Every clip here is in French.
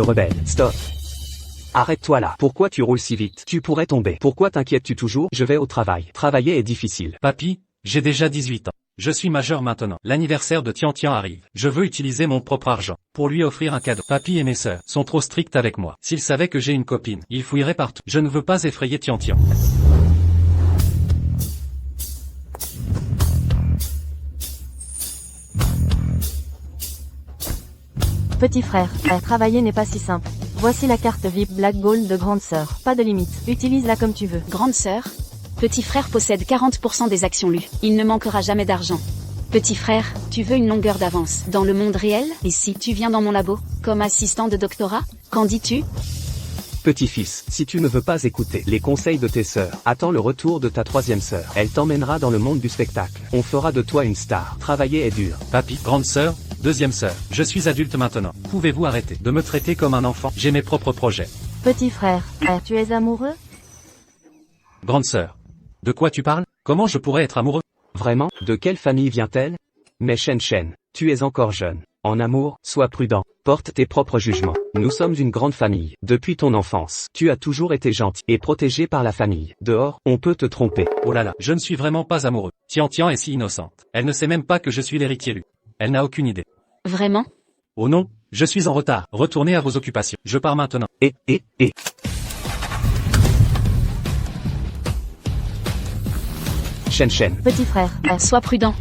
le rebelle. Stop. Arrête-toi là. Pourquoi tu roules si vite? Tu pourrais tomber. Pourquoi t'inquiètes-tu toujours? Je vais au travail. Travailler est difficile. Papy, j'ai déjà 18 ans. Je suis majeur maintenant. L'anniversaire de Tian arrive. Je veux utiliser mon propre argent pour lui offrir un cadeau. Papy et mes sœurs sont trop stricts avec moi. S'ils savaient que j'ai une copine, ils fouilleraient partout. Je ne veux pas effrayer Tian. Petit frère, travailler n'est pas si simple. Voici la carte VIP Black Gold de grande sœur. Pas de limite. Utilise-la comme tu veux. Grande sœur? Petit frère possède 40% des actions lues. Il ne manquera jamais d'argent. Petit frère, tu veux une longueur d'avance dans le monde réel? Et si tu viens dans mon labo, comme assistant de doctorat? Qu'en dis-tu? Petit-fils, si tu ne veux pas écouter les conseils de tes sœurs, attends le retour de ta troisième sœur. Elle t'emmènera dans le monde du spectacle. On fera de toi une star. Travailler est dur. Papy, grande sœur, deuxième sœur, je suis adulte maintenant. Pouvez-vous arrêter de me traiter comme un enfant? J'ai mes propres projets. Petit frère, tu es amoureux? Grande sœur. De quoi tu parles? Comment je pourrais être amoureux? Vraiment? De quelle famille vient-elle? Mais Shen, tu es encore jeune. En amour, sois prudent. Porte tes propres jugements. Nous sommes une grande famille. Depuis ton enfance, tu as toujours été gentil et protégé par la famille. Dehors, on peut te tromper. Oh là là, je ne suis vraiment pas amoureux. Tian est si innocente. Elle ne sait même pas que je suis l'héritier Lu. Elle n'a aucune idée. Vraiment? Oh non, je suis en retard. Retournez à vos occupations. Je pars maintenant. Shen. Petit frère, Sois prudent.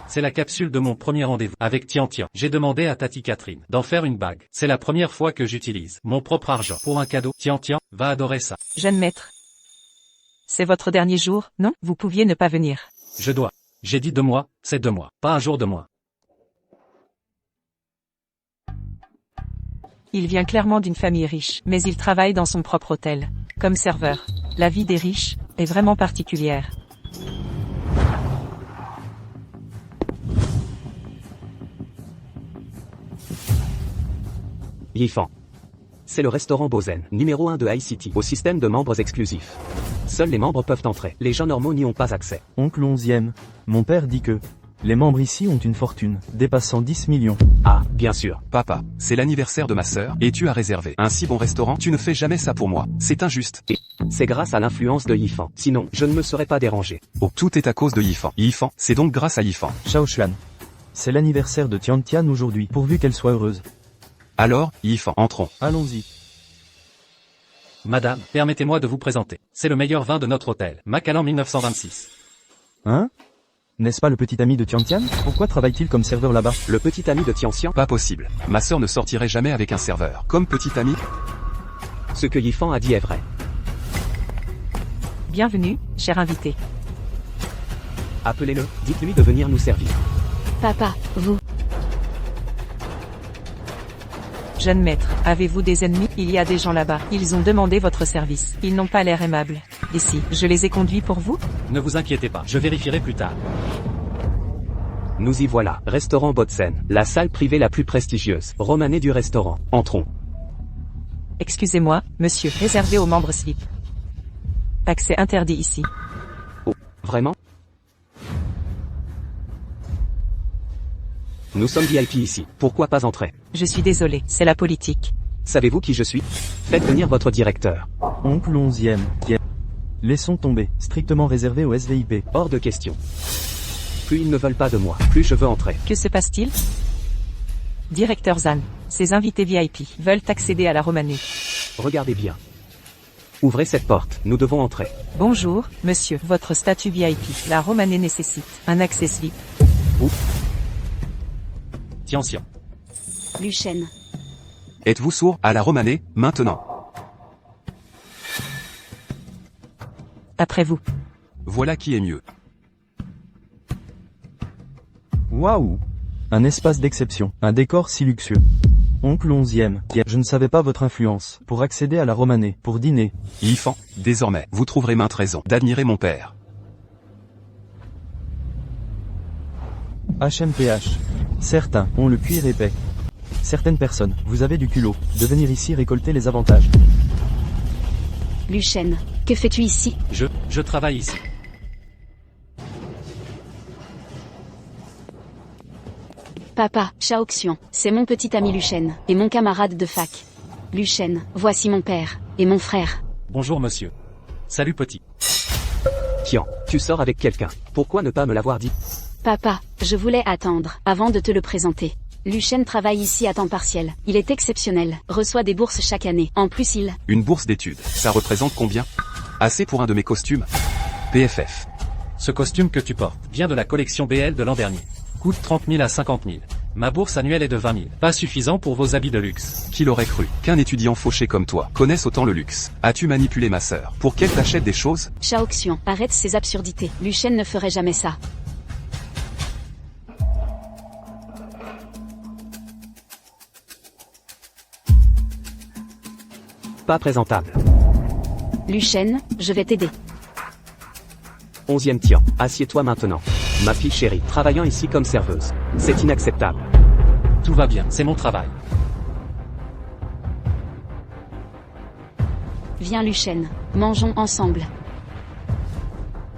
C'est la capsule de mon premier rendez-vous avec Tian. J'ai demandé à Tati Catherine d'en faire une bague. C'est la première fois que j'utilise mon propre argent pour un cadeau. Tian va adorer ça. Jeune maître. C'est votre dernier jour, non? Vous pouviez ne pas venir. Je dois. J'ai dit 2 mois, c'est 2 mois. Pas un jour de moins. Il vient clairement d'une famille riche, mais il travaille dans son propre hôtel, comme serveur. La vie des riches est vraiment particulière. Yifan. C'est le restaurant Bozen, numéro 1 de High City, au système de membres exclusifs. Seuls les membres peuvent entrer, les gens normaux n'y ont pas accès. Oncle 11e, mon père dit que les membres ici ont une fortune, dépassant 10 millions. Ah, bien sûr. Papa, c'est l'anniversaire de ma sœur, et tu as réservé un si bon restaurant, tu ne fais jamais ça pour moi. C'est injuste. Et c'est grâce à l'influence de Yifan. Sinon, je ne me serais pas dérangé. Oh, tout est à cause de Yifan. Yifan, c'est donc grâce à Yifan. Shao Xuan. C'est l'anniversaire de Tian aujourd'hui, pourvu qu'elle soit heureuse. Alors, Yifan, entrons. Allons-y. Madame, permettez-moi de vous présenter. C'est le meilleur vin de notre hôtel, Macallan 1926. Hein? N'est-ce pas le petit ami de Tian? Pourquoi travaille-t-il comme serveur là-bas? Le petit ami de Tianxian? Pas possible. Ma sœur ne sortirait jamais avec un serveur. Comme petit ami? Ce que Yifan a dit est vrai. Bienvenue, cher invité. Appelez-le, dites-lui de venir nous servir. Papa, vous. Jeune maître, avez-vous des ennemis? Il y a des gens là-bas. Ils ont demandé votre service. Ils n'ont pas l'air aimables. Ici, je les ai conduits pour vous? Ne vous inquiétez pas, je vérifierai plus tard. Nous y voilà, restaurant Bozen, la salle privée la plus prestigieuse, romanée du restaurant. Entrons. Excusez-moi, monsieur, réservé aux membres slip. Accès interdit ici. Oh, vraiment? Nous sommes VIP ici, pourquoi pas entrer? Je suis désolé, c'est la politique. Savez-vous qui je suis? Faites venir votre directeur. Oncle 11e. Laissons tomber, strictement réservé au SVIP. Hors de question. Plus ils ne veulent pas de moi, plus je veux entrer. Que se passe-t-il? Directeur Zan, ces invités VIP veulent accéder à la Romanée. Regardez bien. Ouvrez cette porte, nous devons entrer. Bonjour, monsieur, votre statut VIP. La Romanée nécessite un accès slip. Tian. Lucien. Êtes-vous sourd à la romanée, maintenant? Après vous. Voilà qui est mieux. Waouh! Un espace d'exception, un décor si luxueux. Oncle 11e, je ne savais pas votre influence. Pour accéder à la Romanée, pour dîner. Yifan, désormais, vous trouverez maintes raisons d'admirer mon père. HMPH. Certains ont le cuir épais. Certaines personnes, vous avez du culot, de venir ici récolter les avantages. Lucien, que fais-tu ici? Je travaille ici. Papa, Xiaoxian, c'est mon petit ami Luchen, et mon camarade de fac. Luchen, voici mon père, et mon frère. Bonjour monsieur. Salut petit. Tian, tu sors avec quelqu'un. Pourquoi ne pas me l'avoir dit? Papa, je voulais attendre, avant de te le présenter. Luchen travaille ici à temps partiel. Il est exceptionnel, reçoit des bourses chaque année. En plus Une bourse d'études, ça représente combien? Assez pour un de mes costumes. PFF. Ce costume que tu portes vient de la collection BL de l'an dernier. Coûte 30 000 à 50 000. Ma bourse annuelle est de 20 000. Pas suffisant pour vos habits de luxe. Qui l'aurait cru qu'un étudiant fauché comme toi connaisse autant le luxe? As-tu manipulé ma sœur pour qu'elle t'achète des choses? Xiaoxian, arrête ces absurdités. Luchen ne ferait jamais ça. Pas présentable. Luchen, je vais t'aider. 11e Tian, assieds-toi maintenant. Ma fille chérie, travaillant ici comme serveuse. C'est inacceptable. Tout va bien, c'est mon travail. Viens Luchen, mangeons ensemble.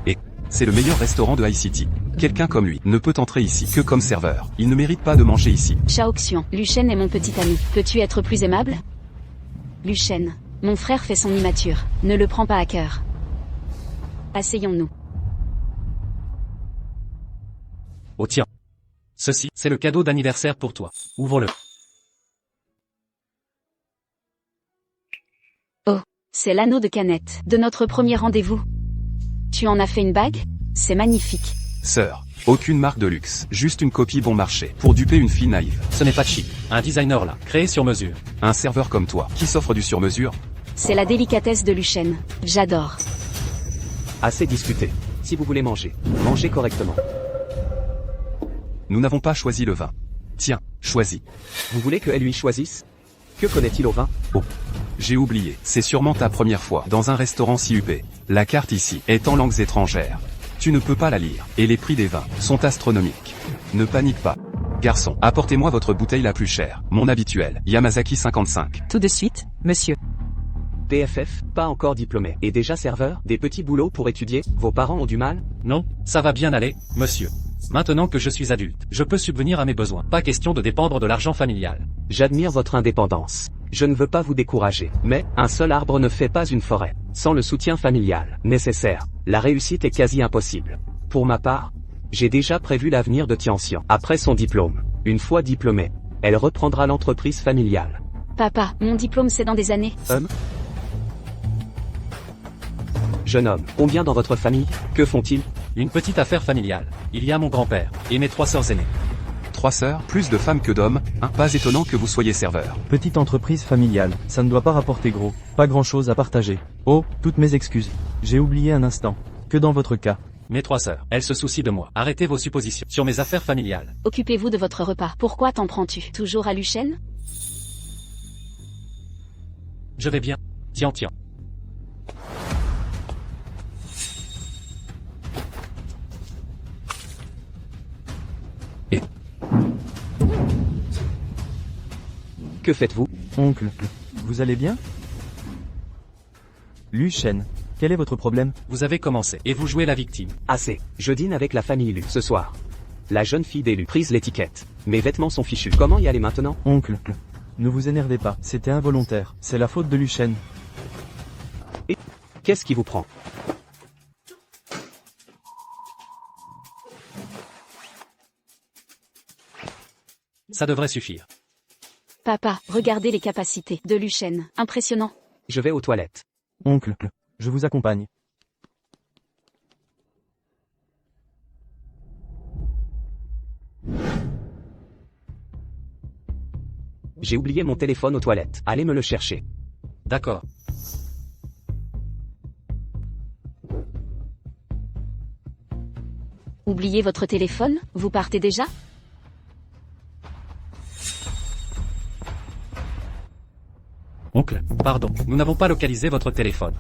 Et c'est le meilleur restaurant de High City. Quelqu'un comme lui ne peut entrer ici que comme serveur. Il ne mérite pas de manger ici. Xiaoxian, Luchen est mon petit ami. Peux-tu être plus aimable? Luchen, mon frère fait son immature. Ne le prends pas à cœur. Asseyons-nous. Oh tiens. Ceci, c'est le cadeau d'anniversaire pour toi. Ouvre-le. Oh, c'est l'anneau de Canette, de notre premier rendez-vous. Tu en as fait une bague? C'est magnifique. Sœur, aucune marque de luxe, juste une copie bon marché, pour duper une fille naïve. Ce n'est pas chic. Un designer là, créé sur mesure. Un serveur comme toi, qui s'offre du sur-mesure? C'est la délicatesse de Luchen. J'adore. Assez discuté. Si vous voulez manger, mangez correctement. Nous n'avons pas choisi le vin. Tiens, choisis. Vous voulez qu'elle lui choisisse? Que connaît-il au vin? Oh, j'ai oublié, c'est sûrement ta première fois dans un restaurant CUP. La carte ici est en langues étrangères. Tu ne peux pas la lire, et les prix des vins sont astronomiques. Ne panique pas. Garçon, apportez-moi votre bouteille la plus chère, mon habituel, Yamazaki 55. Tout de suite, monsieur. PFF, pas encore diplômé. Et déjà serveur? Des petits boulots pour étudier? Vos parents ont du mal? Non, ça va bien aller, monsieur. Maintenant que je suis adulte, je peux subvenir à mes besoins. Pas question de dépendre de l'argent familial. J'admire votre indépendance. Je ne veux pas vous décourager, mais un seul arbre ne fait pas une forêt. Sans le soutien familial nécessaire, la réussite est quasi impossible. Pour ma part, j'ai déjà prévu l'avenir de Tianxian. Après son diplôme, une fois diplômée, elle reprendra l'entreprise familiale. Papa, mon diplôme c'est dans des années. Jeune homme, combien dans votre famille? Que font-ils? Une petite affaire familiale. Il y a mon grand-père, et mes 3 sœurs aînées. 3 sœurs, plus de femmes que d'hommes, hein, pas étonnant que vous soyez serveur. Petite entreprise familiale, ça ne doit pas rapporter gros. Pas grand chose à partager. Oh, toutes mes excuses. J'ai oublié un instant. Que dans votre cas. Mes 3 sœurs, elles se soucient de moi. Arrêtez vos suppositions sur mes affaires familiales. Occupez-vous de votre repas. Pourquoi t'en prends-tu? Toujours à Luchen? Je vais bien. Tiens. Que faites-vous? Oncle, vous allez bien? Luchen, quel est votre problème? Vous avez commencé, et vous jouez la victime. Assez. Je dîne avec la famille Lu ce soir. La jeune fille d'Élu prise l'étiquette. Mes vêtements sont fichus. Comment y aller maintenant? Oncle, ne vous énervez pas, c'était involontaire. C'est la faute de Luchen. Et qu'est-ce qui vous prend? Ça devrait suffire. Papa, regardez les capacités de Luchen. Impressionnant. Je vais aux toilettes. Oncle, je vous accompagne. J'ai oublié mon téléphone aux toilettes. Allez me le chercher. D'accord. Oubliez votre téléphone? Vous partez déjà? Oncle, pardon, nous n'avons pas localisé votre téléphone.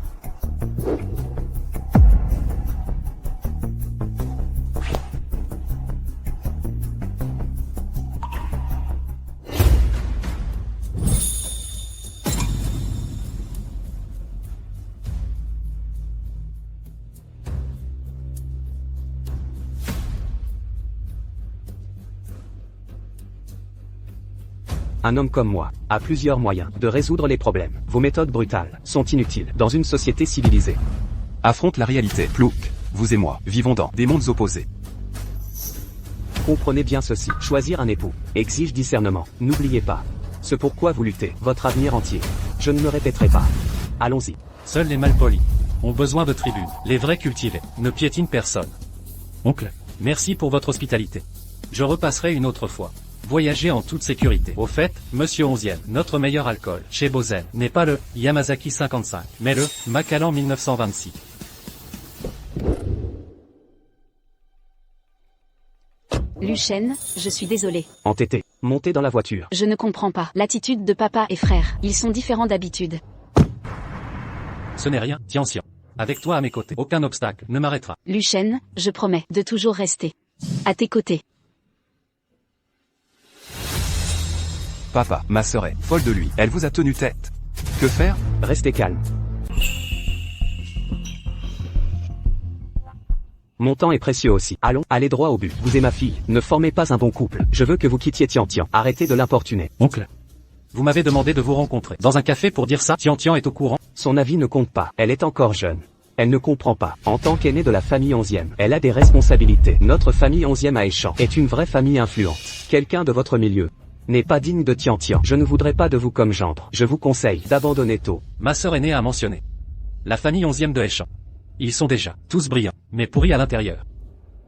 Un homme comme moi a plusieurs moyens de résoudre les problèmes. Vos méthodes brutales sont inutiles dans une société civilisée. Affronte la réalité. Plouk, vous et moi, vivons dans des mondes opposés. Comprenez bien ceci. Choisir un époux exige discernement. N'oubliez pas ce pourquoi vous luttez, votre avenir entier. Je ne me répéterai pas. Allons-y. Seuls les malpolis ont besoin de tribunes. Les vrais cultivés ne piétinent personne. Oncle, merci pour votre hospitalité. Je repasserai une autre fois. Voyager en toute sécurité. Au fait, Monsieur 11e, notre meilleur alcool, chez Bozen, n'est pas le Yamazaki 55, mais le Macallan 1926. Lucien, je suis désolée. Entêté, montez dans la voiture. Je ne comprends pas l'attitude de papa et frère. Ils sont différents d'habitude. Ce n'est rien, Tianxian. Avec toi à mes côtés, aucun obstacle ne m'arrêtera. Lucien, je promets de toujours rester à tes côtés. Papa, ma sœur est folle de lui. Elle vous a tenu tête. Que faire? Restez calme. Mon temps est précieux aussi. Allons, allez droit au but. Vous et ma fille, ne formez pas un bon couple. Je veux que vous quittiez Tian. Arrêtez de l'importuner. Oncle, vous m'avez demandé de vous rencontrer dans un café pour dire ça. Tian est au courant. Son avis ne compte pas. Elle est encore jeune. Elle ne comprend pas. En tant qu'aînée de la famille 11e, elle a des responsabilités. Notre famille 11e à Échamps est une vraie famille influente. Quelqu'un de votre milieu n'est pas digne de Tian. Je ne voudrais pas de vous comme gendre. Je vous conseille d'abandonner tôt. Ma sœur aînée a mentionné la famille 11e de Échamps. Ils sont déjà tous brillants, mais pourris à l'intérieur.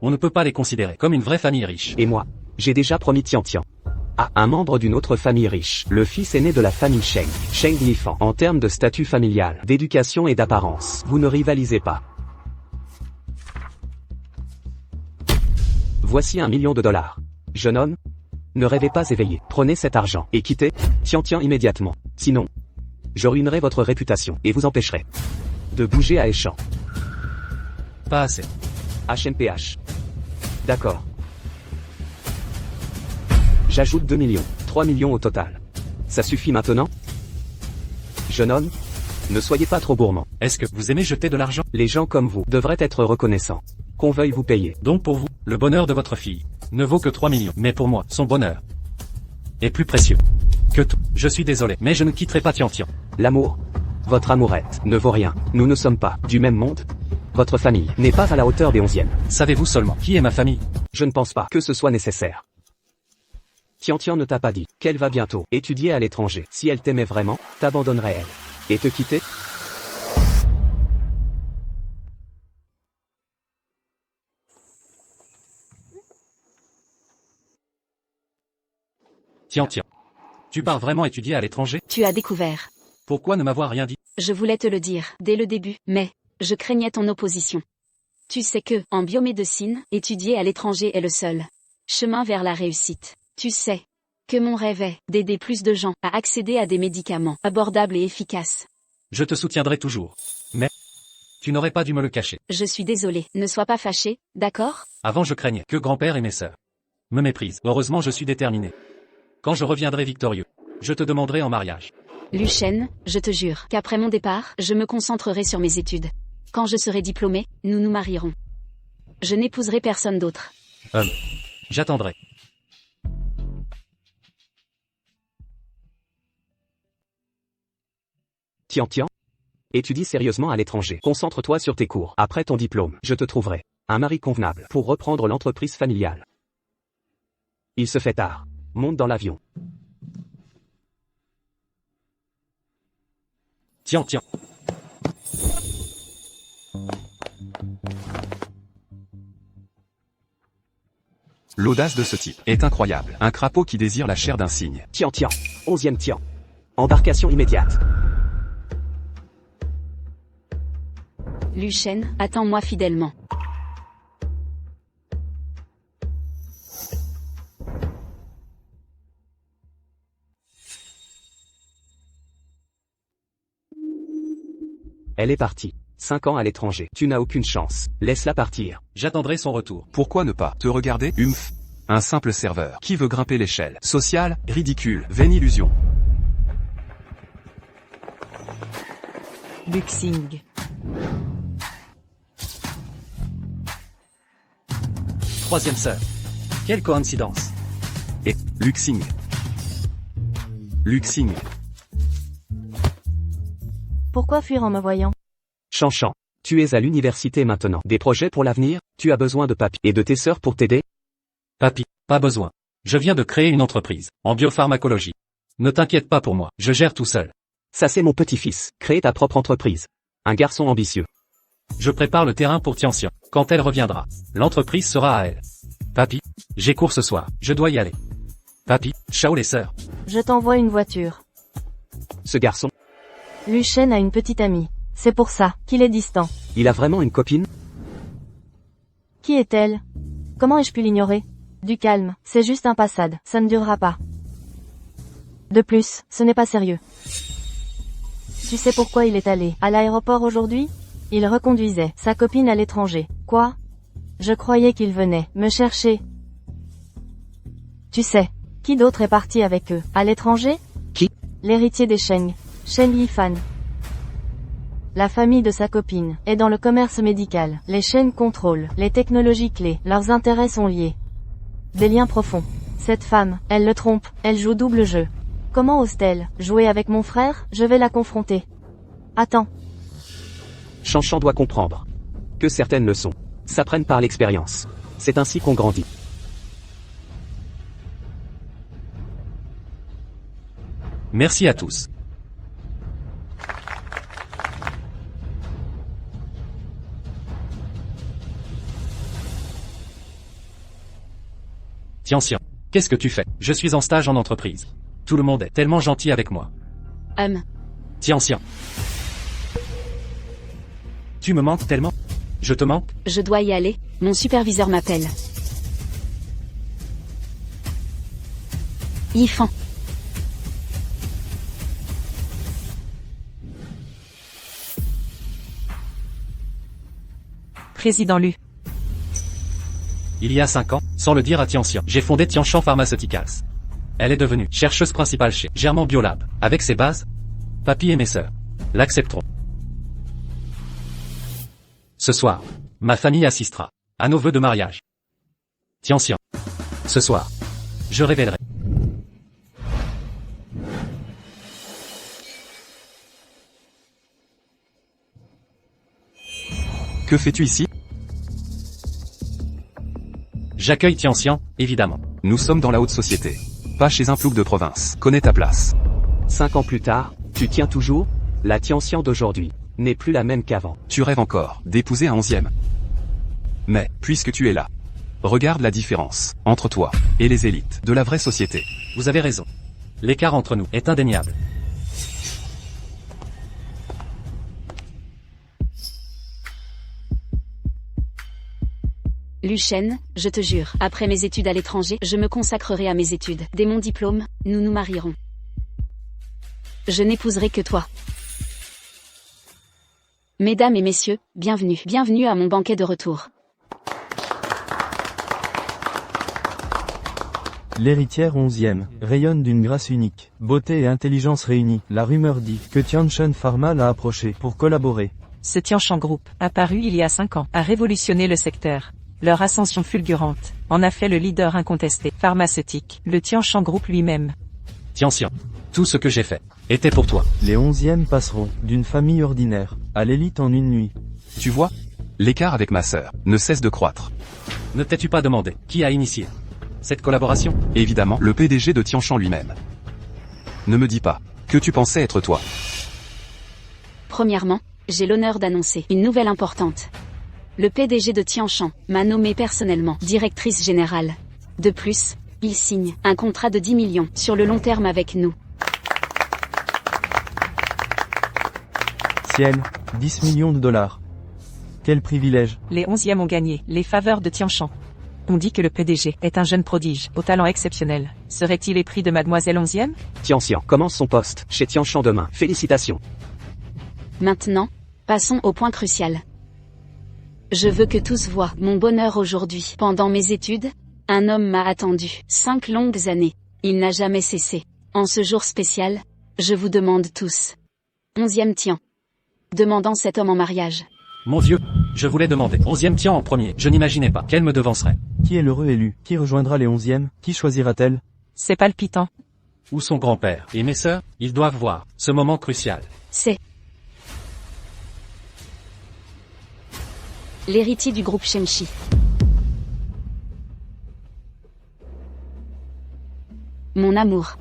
On ne peut pas les considérer comme une vraie famille riche. Et moi, j'ai déjà promis Tian à un membre d'une autre famille riche, le fils aîné de la famille Sheng Yifan. En termes de statut familial, d'éducation et d'apparence, vous ne rivalisez pas. Voici $1 million. Jeune homme, ne rêvez pas éveillé. Prenez cet argent et quittez Tian immédiatement. Sinon, je ruinerai votre réputation et vous empêcherai de bouger à Échamps. Pas assez. HMPH. D'accord. J'ajoute 2 millions. 3 millions au total. Ça suffit maintenant? Jeune homme, ne soyez pas trop gourmand. Est-ce que vous aimez jeter de l'argent? Les gens comme vous devraient être reconnaissants qu'on veuille vous payer. Donc pour vous, le bonheur de votre fille ne vaut que 3 millions. Mais pour moi, son bonheur est plus précieux que tout. Je suis désolé, mais je ne quitterai pas Tian. L'amour, votre amourette, ne vaut rien. Nous ne sommes pas du même monde. Votre famille n'est pas à la hauteur des 11e. Savez-vous seulement qui est ma famille? Je ne pense pas que ce soit nécessaire. Tian ne t'a pas dit qu'elle va bientôt étudier à l'étranger. Si elle t'aimait vraiment, t'abandonnerait elle et te quitter? Tian, tu pars vraiment étudier à l'étranger? Tu as découvert. Pourquoi ne m'avoir rien dit? Je voulais te le dire dès le début, mais je craignais ton opposition. Tu sais que, en biomédecine, étudier à l'étranger est le seul chemin vers la réussite. Tu sais que mon rêve est d'aider plus de gens à accéder à des médicaments abordables et efficaces. Je te soutiendrai toujours. Mais tu n'aurais pas dû me le cacher. Je suis désolée, ne sois pas fâché, d'accord? Avant je craignais que grand-père et mes sœurs me méprisent. Heureusement je suis déterminé. Quand je reviendrai victorieux, je te demanderai en mariage. Lucien, je te jure qu'après mon départ, je me concentrerai sur mes études. Quand je serai diplômée, nous nous marierons. Je n'épouserai personne d'autre. J'attendrai. Tian, étudie sérieusement à l'étranger. Concentre-toi sur tes cours. Après ton diplôme, je te trouverai un mari convenable pour reprendre l'entreprise familiale. Il se fait tard. Monte dans l'avion. Tian. L'audace de ce type est incroyable. Un crapaud qui désire la chair d'un cygne. Tian, 11e Tian. Embarcation immédiate. Lucien, attends-moi fidèlement. Elle est partie. 5 ans à l'étranger. Tu n'as aucune chance. Laisse-la partir. J'attendrai son retour. Pourquoi ne pas te regarder? Un simple serveur qui veut grimper l'échelle sociale, ridicule, vaine illusion. Luxing. Troisième sœur. Quelle coïncidence. Et Luxing. Luc signe. Pourquoi fuir en me voyant? Chanchan. Tu es à l'université maintenant. Des projets pour l'avenir? Tu as besoin de papy et de tes sœurs pour t'aider? Papy, pas besoin. Je viens de créer une entreprise, en biopharmacologie. Ne t'inquiète pas pour moi, je gère tout seul. Ça c'est mon petit-fils. Crée ta propre entreprise. Un garçon ambitieux. Je prépare le terrain pour Tianxian. Quand elle reviendra, l'entreprise sera à elle. Papy, j'ai cours ce soir, je dois y aller. Papy, ciao les sœurs. Je t'envoie une voiture. Ce garçon, Lu Shen a une petite amie. C'est pour ça qu'il est distant. il a vraiment une copine? Qui est-elle? Comment ai-je pu l'ignorer? Du calme, c'est juste un passade, ça ne durera pas. De plus, ce n'est pas sérieux. Tu sais pourquoi il est allé à l'aéroport aujourd'hui? Il reconduisait sa copine à l'étranger. Quoi? Je croyais qu'il venait me chercher. Tu sais, qui d'autre est parti avec eux à l'étranger? Qui? L'héritier des Sheng, Shen Yifan. La famille de sa copine est dans le commerce médical. Les Shen contrôlent les technologies clés. Leurs intérêts sont liés. Des liens profonds. Cette femme, elle le trompe, elle joue double jeu. Comment ose-t-elle jouer avec mon frère? Je vais la confronter. Attends. Chanchan doit comprendre que certaines leçons s'apprennent par l'expérience. C'est ainsi qu'on grandit. Merci à tous. Tianxian, qu'est-ce que tu fais? Je suis en stage en entreprise. Tout le monde est tellement gentil avec moi. Tianxian. Tu me manques tellement. Je te manque? Je dois y aller, mon superviseur m'appelle. Yifan. Président Lu. Il y a 5 ans, sans le dire à Tianxian, j'ai fondé Tianshan Pharmaceuticals. Elle est devenue chercheuse principale chez German Biolab. Avec ses bases, papy et mes sœurs l'accepteront. Ce soir, ma famille assistera à nos vœux de mariage. Tianxian. Ce soir, je révélerai. Que fais-tu ici? J'accueille Tianxian, évidemment. Nous sommes dans la haute société. Pas chez un plouc de province. Connais ta place. 5 ans plus tard, tu tiens toujours? La Tianxian d'aujourd'hui n'est plus la même qu'avant. Tu rêves encore d'épouser un 11e. Mais, puisque tu es là, regarde la différence entre toi et les élites de la vraie société. Vous avez raison. L'écart entre nous est indéniable. Lu Shen, je te jure, après mes études à l'étranger, je me consacrerai à mes études. Dès mon diplôme, nous nous marierons. Je n'épouserai que toi. Mesdames et messieurs, bienvenue. Bienvenue à mon banquet de retour. L'héritière 11e rayonne d'une grâce unique. Beauté et intelligence réunies. La rumeur dit que Tianxian Pharma l'a approché pour collaborer. Ce Tianshan Group, apparu il y a 5 ans, a révolutionné le secteur. Leur ascension fulgurante en a fait le leader incontesté pharmaceutique, le Tianshan Group lui-même. Tianxian. Tout ce que j'ai fait était pour toi. Les 11e passeront d'une famille ordinaire à l'élite en une nuit. Tu vois? L'écart avec ma sœur ne cesse de croître. Ne t'es-tu pas demandé qui a initié cette collaboration? Évidemment, le PDG de Tianshan lui-même. Ne me dis pas que tu pensais être toi. Premièrement, j'ai l'honneur d'annoncer une nouvelle importante. Le PDG de Tianshan m'a nommé personnellement directrice générale. De plus, il signe un contrat de 10 millions sur le long terme avec nous. Ciel, 10 millions de dollars. Quel privilège. Les 11e ont gagné les faveurs de Tianshan. On dit que le PDG est un jeune prodige, au talent exceptionnel. Serait-il épris de mademoiselle 11e? Tianxian commence son poste chez Tianshan demain. Félicitations. Maintenant, passons au point crucial. Je veux que tous voient mon bonheur aujourd'hui. Pendant mes études, un homme m'a attendu 5 longues années. Il n'a jamais cessé. En ce jour spécial, je vous demande tous. 11e Tian. Demandant cet homme en mariage. Mon Dieu, je voulais demander 11e Tian en premier. Je n'imaginais pas qu'elle me devancerait. Qui est l'heureux élu? Qui rejoindra les 11e? Qui choisira-t-elle? C'est palpitant. Ou son grand-père. Et mes sœurs, ils doivent voir ce moment crucial. C'est l'héritier du groupe Shenshi. Mon amour.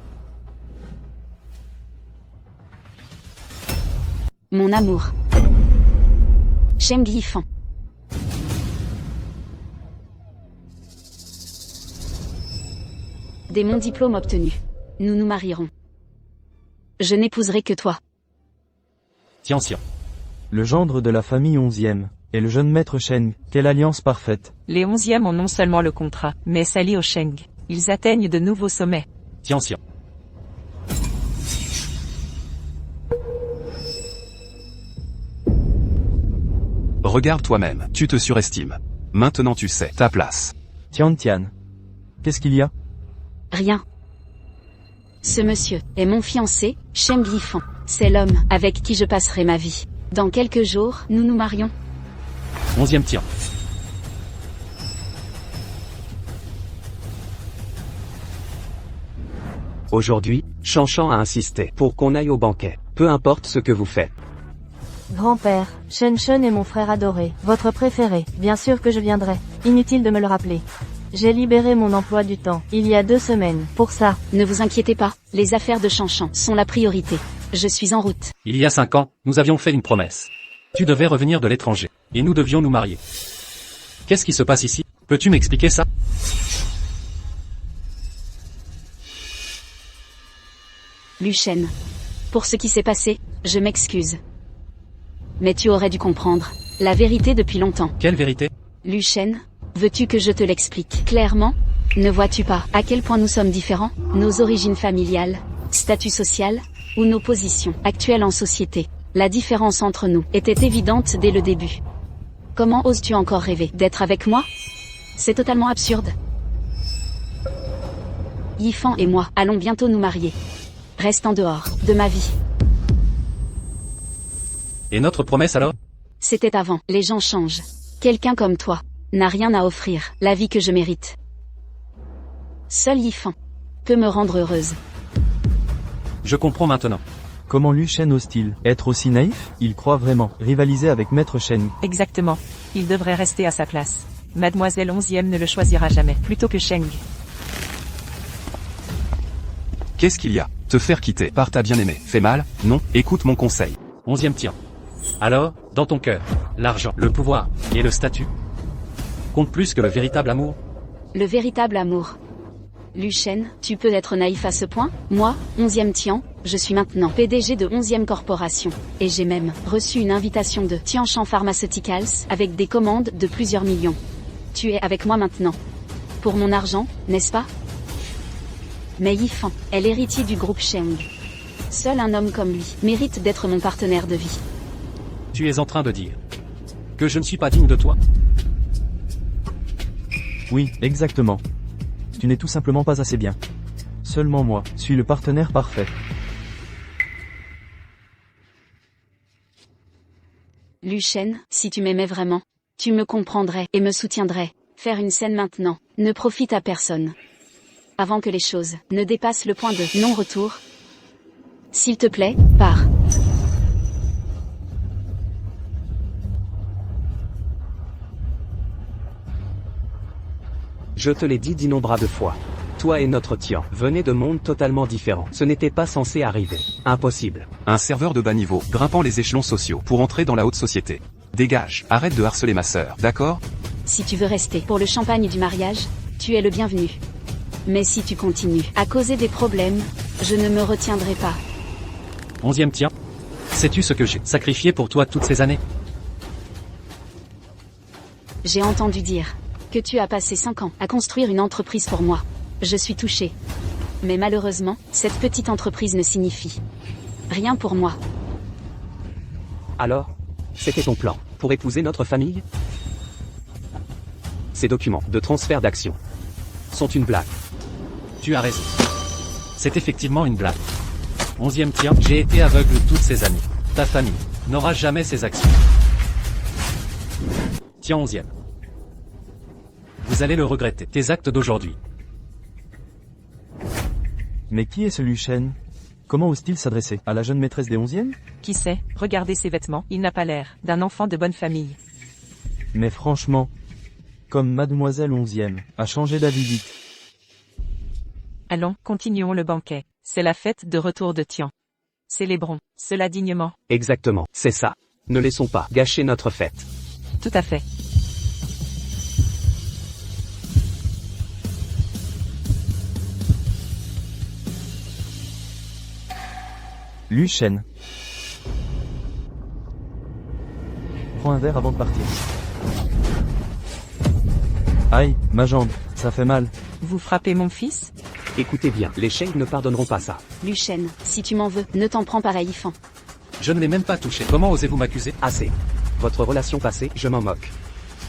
Mon amour. Cheng Yifan. Dès mon diplôme obtenu, nous nous marierons. Je n'épouserai que toi. Tianxian. Le gendre de la famille 11e, et le jeune maître Sheng, quelle alliance parfaite. Les 11e ont non seulement le contrat, mais s'allient au Sheng. Ils atteignent de nouveaux sommets. Tianxian. Regarde toi-même, tu te surestimes. Maintenant tu sais ta place. Tian Tian. Qu'est-ce qu'il y a? Rien. Ce monsieur est mon fiancé, Cheng Yifan. C'est l'homme avec qui je passerai ma vie. Dans quelques jours, nous nous marions. 11e Tian. Aujourd'hui, Shanshan a insisté pour qu'on aille au banquet. Peu importe ce que vous faites. Grand-père, Shen Shen est mon frère adoré, votre préféré, bien sûr que je viendrai. Inutile de me le rappeler. J'ai libéré mon emploi du temps, il y a 2 semaines, pour ça. Ne vous inquiétez pas, les affaires de Shanshan sont la priorité. Je suis en route. Il y a 5 ans, nous avions fait une promesse. Tu devais revenir de l'étranger. Et nous devions nous marier. Qu'est-ce qui se passe ici? Peux-tu m'expliquer ça? Lu Shen. Pour ce qui s'est passé, je m'excuse. Mais tu aurais dû comprendre la vérité depuis longtemps. Quelle vérité? Lu Shen, veux-tu que je te l'explique clairement? Ne vois-tu pas à quel point nous sommes différents? Nos origines familiales, statut social, ou nos positions actuelles en société. La différence entre nous était évidente dès le début. Comment oses-tu encore rêver d'être avec moi? C'est totalement absurde. Yifan et moi allons bientôt nous marier. Reste en dehors de ma vie. Et notre promesse alors? C'était avant, les gens changent. Quelqu'un comme toi n'a rien à offrir, la vie que je mérite. Seul Yifan peut me rendre heureuse. Je comprends maintenant. Comment Lu Shen ose-t-il être aussi naïf? Il croit vraiment rivaliser avec maître Sheng. Exactement. Il devrait rester à sa place. Mademoiselle 11e ne le choisira jamais, plutôt que Sheng. Qu'est-ce qu'il y a? Te faire quitter par ta bien-aimée fait mal? Non, écoute mon conseil. 11e Tian. Alors, dans ton cœur, l'argent, le pouvoir et le statut comptent plus que le véritable amour? Le véritable amour. Lu Shen, tu peux être naïf à ce point? Moi, 11e Tian, je suis maintenant PDG de 11e Corporation. Et j'ai même reçu une invitation de Tianshan Pharmaceuticals avec des commandes de plusieurs millions. Tu es avec moi maintenant. Pour mon argent, n'est-ce pas? Mais Yifan est l'héritier du groupe Sheng. Seul un homme comme lui mérite d'être mon partenaire de vie. Tu es en train de dire que je ne suis pas digne de toi? Oui, exactement. Tu n'es tout simplement pas assez bien. Seulement moi, suis le partenaire parfait. Lu Shen, si tu m'aimais vraiment, tu me comprendrais et me soutiendrais. Faire une scène maintenant ne profite à personne. Avant que les choses ne dépassent le point de non-retour. S'il te plaît, pars. Je te l'ai dit d'innombrables fois. Toi et notre Tian venez de mondes totalement différents. Ce n'était pas censé arriver. Impossible. Un serveur de bas niveau, grimpant les échelons sociaux pour entrer dans la haute société. Dégage, arrête de harceler ma sœur, d'accord? Si tu veux rester pour le champagne du mariage, tu es le bienvenu. Mais si tu continues à causer des problèmes, je ne me retiendrai pas. 11e Tian. Sais-tu ce que j'ai sacrifié pour toi toutes ces années? J'ai entendu dire que tu as passé 5 ans à construire une entreprise pour moi. Je suis touchée. Mais malheureusement, cette petite entreprise ne signifie rien pour moi. Alors? C'était ton plan pour épouser notre famille? Ces documents de transfert d'actions sont une blague. Tu as raison. C'est effectivement une blague. 11e Tian, j'ai été aveugle toutes ces années. Ta famille n'aura jamais ces actions. Tian 11e. Vous allez le regretter, tes actes d'aujourd'hui. Mais qui est ce Lucien? Comment ose-t-il s'adresser à la jeune maîtresse des 11e? Qui sait, regardez ses vêtements, il n'a pas l'air d'un enfant de bonne famille. Mais franchement, comme mademoiselle 11e, a changé d'avis vite. Allons, continuons le banquet. C'est la fête de retour de Tian. Célébrons cela dignement. Exactement, c'est ça. Ne laissons pas gâcher notre fête. Tout à fait. Lucien. Prends un verre avant de partir. Aïe, ma jambe, ça fait mal. Vous frappez mon fils? Écoutez bien, les Sheng ne pardonneront pas ça. Lucien, si tu m'en veux, ne t'en prends pas à Yifan. Je ne l'ai même pas touché. Comment osez-vous m'accuser? Assez. Votre relation passée, je m'en moque.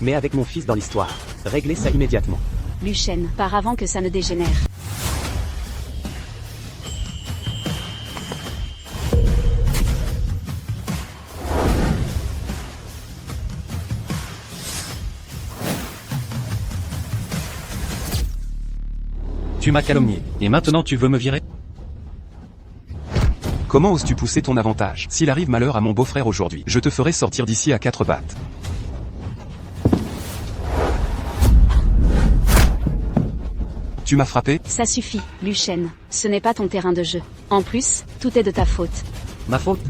Mais avec mon fils dans l'histoire, réglez ça immédiatement. Lucien, pars avant que ça ne dégénère. Tu m'as calomnié. Et maintenant tu veux me virer? Comment oses-tu pousser ton avantage? S'il arrive malheur à mon beau-frère aujourd'hui, je te ferai sortir d'ici à 4 pattes. Tu m'as frappé? Ça suffit, Lucien. Ce n'est pas ton terrain de jeu. En plus, tout est de ta faute. Ma faute?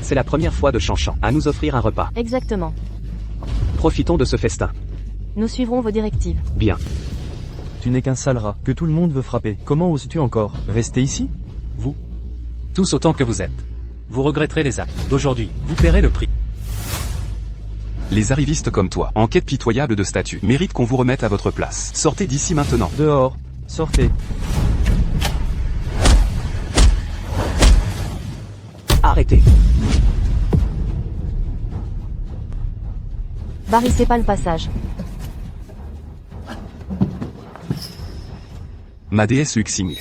C'est la première fois de Chanchan à nous offrir un repas. Exactement. Profitons de ce festin. Nous suivrons vos directives. Bien. Tu n'es qu'un sale rat, que tout le monde veut frapper. Comment oses-tu encore rester ici? Vous? Tous autant que vous êtes. Vous regretterez les actes d'aujourd'hui. Vous paierez le prix. Les arrivistes comme toi, en quête pitoyable de statut, méritent qu'on vous remette à votre place. Sortez d'ici maintenant. Dehors, sortez. Arrêtez. Barrissez pas le passage. Ma déesse Luxing.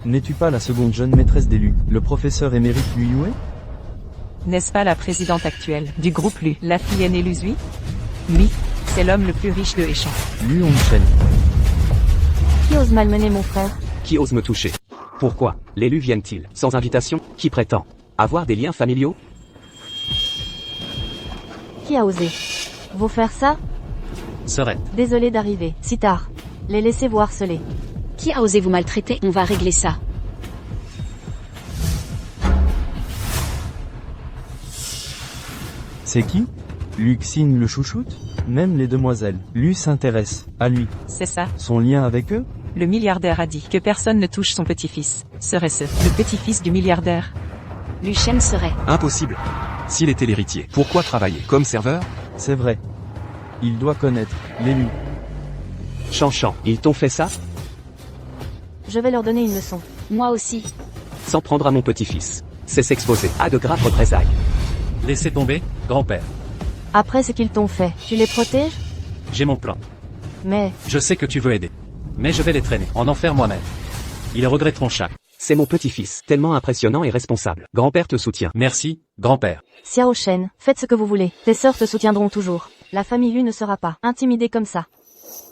N'es-tu pas la seconde jeune maîtresse d'élu, le professeur émérite Lu Yue? N'est-ce pas la présidente actuelle du groupe Lu, la fille aînée Luzui? Lui, c'est l'homme le plus riche de Échan. Lu Hongchen. Qui ose malmener mon frère? Qui ose me toucher? Pourquoi l'élu viennent-ils sans invitation? Qui prétend avoir des liens familiaux? Qui a osé vous faire ça? Serait. Désolé d'arriver si tard. Les laissez-vous harceler. Qui a osé vous maltraiter? On va régler ça. C'est qui? Luxine le chouchoute? Même les demoiselles. Lu s'intéresse à lui. C'est ça. Son lien avec eux? Le milliardaire a dit que personne ne touche son petit-fils. Serait-ce le petit-fils du milliardaire? Lucien serait. Impossible. S'il était l'héritier, pourquoi travailler comme serveur? C'est vrai. Il doit connaître l'élu. Chanchan, ils t'ont fait ça? Je vais leur donner une leçon. Moi aussi. S'en prendre à mon petit-fils. C'est s'exposer à de graves représailles. Laissez tomber, grand-père. Après ce qu'ils t'ont fait, tu les protèges? J'ai mon plan. Mais, Je sais que tu veux aider. Mais je vais les traîner en enfer moi-même. Ils regretteront chaque. C'est mon petit-fils, tellement impressionnant et responsable. Grand-père te soutient. Merci, grand-père. Xiao Shen, faites ce que vous voulez. Tes sœurs te soutiendront toujours. La famille Lu ne sera pas intimidée comme ça.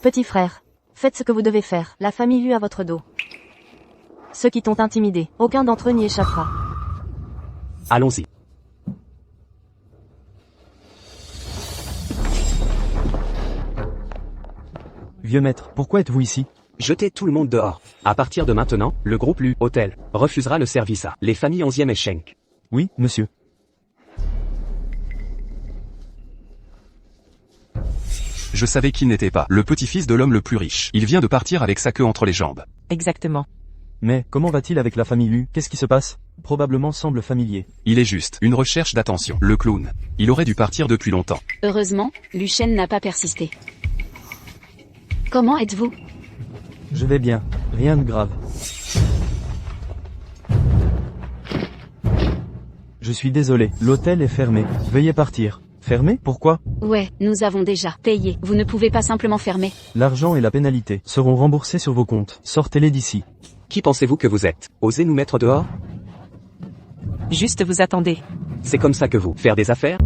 Petit frère, faites ce que vous devez faire. La famille Lu à votre dos. Ceux qui t'ont intimidé, aucun d'entre eux n'y échappera. Allons-y. Vieux maître, pourquoi êtes-vous ici? Jetez tout le monde dehors. À partir de maintenant, le groupe Lu, Hôtel, refusera le service à les familles 11e et Schenk. Oui, monsieur. Je savais qu'il n'était pas le petit-fils de l'homme le plus riche. Il vient de partir avec sa queue entre les jambes. Exactement. Mais, comment va-t-il avec la famille Lu? Qu'est-ce qui se passe? Probablement semble familier. Il est juste une recherche d'attention. Le clown. Il aurait dû partir depuis longtemps. Heureusement, Lucien n'a pas persisté. Comment êtes-vous? Je vais bien. Rien de grave. Je suis désolé. L'hôtel est fermé. Veuillez partir. Fermé? Pourquoi? Ouais, nous avons déjà payé. Vous ne pouvez pas simplement fermer. L'argent et la pénalité seront remboursés sur vos comptes. Sortez-les d'ici. Qui pensez-vous que vous êtes? Osez nous mettre dehors? Juste vous attendez. C'est comme ça que vous faire des affaires?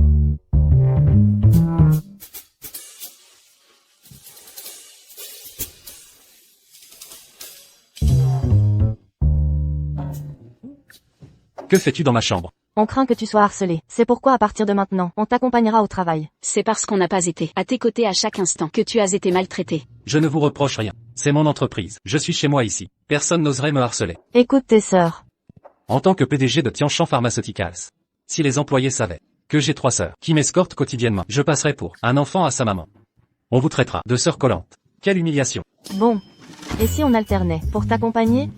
Que fais-tu dans ma chambre? On craint que tu sois harcelé. C'est pourquoi à partir de maintenant, on t'accompagnera au travail. C'est parce qu'on n'a pas été à tes côtés à chaque instant que tu as été maltraité. Je ne vous reproche rien. C'est mon entreprise. Je suis chez moi ici. Personne n'oserait me harceler. Écoute tes sœurs. En tant que PDG de Tianchan Pharmaceuticals, si les employés savaient que j'ai 3 sœurs qui m'escortent quotidiennement, je passerais pour un enfant à sa maman. On vous traitera de sœur collante. Quelle humiliation. Bon. Et si on alternait, pour t'accompagner?